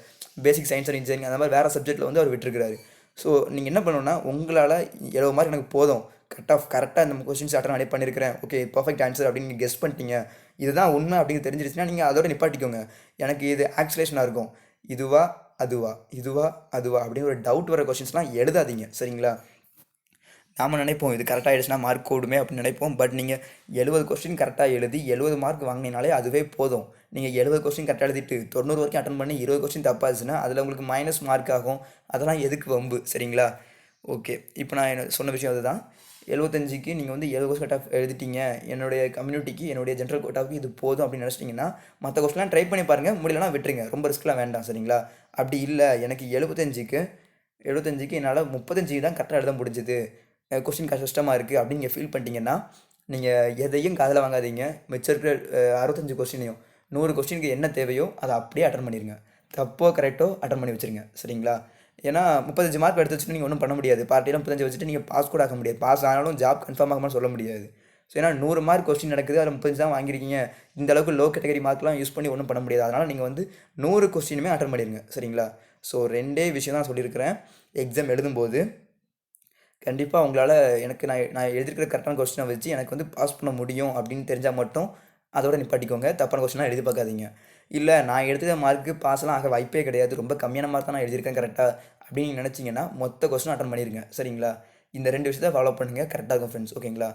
பேசிக் சயின்ஸ் அண்ட் இன்ஜினியரிங் அந்த மாதிரி வேறு சப்ஜெக்டில் வந்து அவர் விட்டுருக்காரு. ஸோ நீங்கள் என்ன பண்ணணும்னா, உங்களால் 70 மார்க் எனக்கு போதும், கட் ஆஃப் கரெக்டாக இந்த கொஸ்டின்ஸ் அட்டன் பண்ணியிருக்கிறேன், ஓகே பர்ஃபெக்ட் ஆன்சர் அப்படின்னு நீங்கள் கெஸ் பண்ணிட்டீங்க, இதுதான் உண்மை அப்படின்னு தெரிஞ்சிருச்சுன்னா நீங்கள் அதோட நிப்பாட்டிக்கோங்க. எனக்கு இது ஆக்சுலேஷனாக இருக்கும், இதுவா அதுவா அப்படின்னு ஒரு டவுட் வர கொஸ்டின்ஸ்லாம் எழுதாதீங்க சரிங்களா. நாம் நினைப்போம் இது கரெக்டாக ஆகிடுச்சுன்னா மார்க் கூடுமே அப்படின்னு நினைப்போம். பட் நீங்கள் 70 கொஸ்டின் கரெக்டாக எழுதி 70 மார்க் வாங்கினாலே அதுவே போதும். நீங்கள் 70 கொஸ்டின் கரெக்டாக எழுதிட்டு 90 வரைக்கும் அட்டன் பண்ணி 20 கொஸ்டின் தப்பாச்சுன்னா அதில் உங்களுக்கு மைனஸ் மார்க் ஆகும். அதெல்லாம் எதுக்கு வம்பு சரிங்களா. ஓகே, இப்போ நான் சொன்ன விஷயம் அதுதான். 75க்கு நீங்கள் வந்து 70 கொஸ்டின் கட் ஆஃப் எழுதிட்டீங்க, என்னுடைய கம்யூனிட்டிக்கு என்னுடைய ஜென்ரல் கோட்டாவுக்கு இது போதும் அப்படின்னு நினச்சிட்டிங்கன்னா மற்ற கொஸ்டின்லாம் ட்ரை பண்ணி பாருங்கள், முடியலன்னா விட்டுருங்க, ரொம்ப ரிஸ்க்லாம் வேண்டாம் சரிங்களா. அப்படி இல்லை எனக்கு 75க்கு என்னால் 35 தான் கரெக்டாக எழுத முடிஞ்சுது, கொஸ்டின் கஷ்டமாக இருக்குது அப்படின்னு நீங்கள் ஃபீல் பண்ணிட்டீங்கன்னா நீங்கள் எதையும் காதில் வாங்காதீங்க. மிச்சம் இருக்கிற 65 கொஸ்டினையும் 100 கொஸ்டினுக்கு என்ன தேவையோ அதை அப்படியே அட்டன் பண்ணிடுங்க. தப்போ கரெக்டோ அட்டன் பண்ணி வச்சுருங்க சரிங்களா. ஏன்னா 35 மார்க் எடுத்து வச்சுட்டு நீங்கள் ஒன்றும் பண்ண முடியாது. பார்ட்டியில் 35 வச்சுட்டு நீங்கள் பாஸ் கூட ஆக முடியாது. பாஸ் ஆனாலும் ஜாப் கன்ஃபார்ம் ஆகாமல் சொல்ல முடியாது. ஸோ ஏன்னா 100 மார்க் கொஸ்டின் நடக்குது, அதில் 35 தான் வாங்கியிருக்கீங்க. இந்த அளவுக்கு லோ கேட்டகரி மார்க்லாம் யூஸ் பண்ணி ஒன்றும் பண்ண முடியாது. அதனால் நீங்கள் வந்து 100 கொஸ்டினுமே அட்டன் பண்ணிடுங்க சரிங்களா. ஸோ 2 விஷயம் தான் சொல்லியிருக்கிறேன். எக்ஸாம் எழுதும்போது கண்டிப்பாக உங்களால் நான் எழுதியிருக்கிற கரெக்டான கொஸ்டினை வச்சு எனக்கு வந்து பாஸ் பண்ண முடியும் அப்படின்னு தெரிஞ்சால் மட்டும் அதோட நிப்பாட்டிக்கோங்க. தப்பான கொஸ்டினாக எழுதி பார்க்காதீங்க. இல்லை நான் எடுத்த மார்க்கு பாஸ்லாம் ஆக வாய்ப்பே கிடையாது, ரொம்ப கம்மியான மார்க் தான் நான் எழுதியிருக்கேன் கரெக்டாக அப்படின்னு நினச்சிங்கன்னா மொத்த கொஸ்டினும் அட்டன் பண்ணிடுங்க. சரிங்களா? இந்த 2 விஷயத்தை ஃபாலோ பண்ணுங்கள், கரெக்டாக இருக்கும் ஃப்ரெண்ட்ஸ். ஓகேங்களா?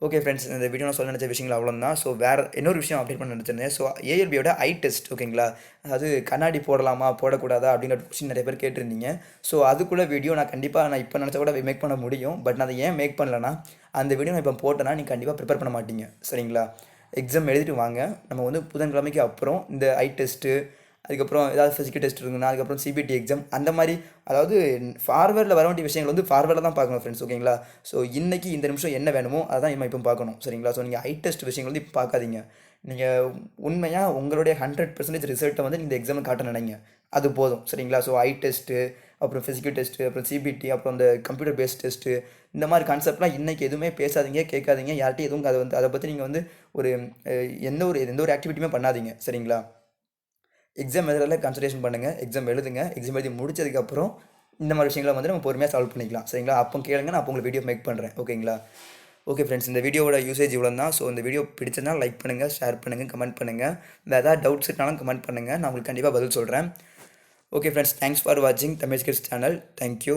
ஓகே ஃப்ரெண்ட்ஸ், இந்த வீடியோ நான் சொல்ல நினச்ச விஷயங்கள் அவ்வளோதான். ஸோ வேறு இன்னொரு விஷயம் அப்டேட் பண்ண நினச்சிருந்தேன். ஸோ ஏஎல்பியோட ஐ டெஸ்ட், ஓகேங்களா? அதாவது கண்ணாடி போடலாமா போடக்கூடாதா அப்படின்ற கொஸ்டின் நிறைய பேர் கேட்டிருந்தீங்க. ஸோ அதுக்குள்ள வீடியோ நான் இப்போ நினச்சா கூட மேக் பண்ண முடியும். பட் நான் அதை ஏன் மேக் பண்ணலன்னா, அந்த வீடியோ நான் இப்போ போட்டேன்னா நீங்கள் கண்டிப்பாக ப்ரிப்பேர் பண்ண மாட்டீங்க. சரிங்களா? எக்ஸாம் எழுதிட்டு வாங்க. நம்ம வந்து புதன்கிழமைக்கு அப்புறம் இந்த ஐ டெஸ்ட்டு, அதுக்கப்புறம் ஏதாவது ஃபிசிக்கல் டெஸ்ட் இருக்குன்னா, அதுக்கப்புறம் சிபிடி எக்ஸாம், அந்த மாதிரி அதாவது ஃபார்வேர்டில் வர வேண்டிய விஷயங்கள் வந்து ஃபார்வேர்டில் தான் பார்க்கணும் ஃப்ரெண்ட்ஸ். ஓகேங்களா? ஸோ இன்றைக்கி இந்த நிமிஷம் என்ன வேணுமோ அதான் நம்ம இப்போ பார்க்கணும். சரிங்களா? ஸோ நீங்கள் ஐ டெஸ்ட் விஷயங்கள் வந்து இப்போ பார்க்காதீங்க. நீங்கள் உண்மையாக உங்களுடைய 100% ரிசல்ட்டை வந்து இந்த எக்ஸாமில் காட்ட நினைங்க. அது போதும். சரிங்களா? ஸோ ஐ டெஸ்ட்டு, அப்புறம் ஃபிசிக்கல் டெஸ்ட்டு, அப்புறம் சிபிடி, அப்புறம் அந்த கம்ப்யூட்டர் பேஸ்ட் டெஸ்ட்டு, இந்த மாதிரி கான்செப்ட்லாம் இன்றைக்கி எதுவுமே பேசாதீங்க, கேட்காதீங்க. யார்கிட்டையும் எதுவும் அதை பற்றி நீங்கள் வந்து ஒரு எந்த ஒரு ஆக்டிவிட்டியுமே பண்ணாதீங்க. சரிங்களா? எக்ஸாம் எழுதுறதுல கான்சன்ட்ரேஷன் பண்ணுங்கள். எக்ஸாம் எழுதுங்க. எக்ஸாம் எழுதி முடிச்சதுக்கப்புறம் இந்த மாதிரி விஷயங்களை வந்து நம்ம பொறுமையாக சால்வ் பண்ணிக்கலாம். சரிங்களா? அப்போ கேளுங்க, நான் அப்போ உங்களுக்கு வீடியோ மேக் பண்ணுறேன். ஓகேங்களா? ஓகே ஃப்ரெண்ட்ஸ், இந்த வீடியோவோட யூசேஜ் இவ்வளோ தான். ஸோ இந்த வீடியோ பிடிச்சதுனா லைக் பண்ணுங்கள், ஷேர் பண்ணுங்கள், கமெண்ட் பண்ணுங்கள். வேறு ஏதாவது டவுட்ஸ் இருந்தாலும் கமெண்ட் பண்ணுங்கள், நான் உங்களுக்கு கண்டிப்பாக பதில் சொல்கிறேன். ஓகே ஃப்ரெண்ட்ஸ், தேங்க்ஸ் ஃபார் வாட்சிங் தமிழ் ஸ்கில்ஸ் சேனல். தேங்க்யூ.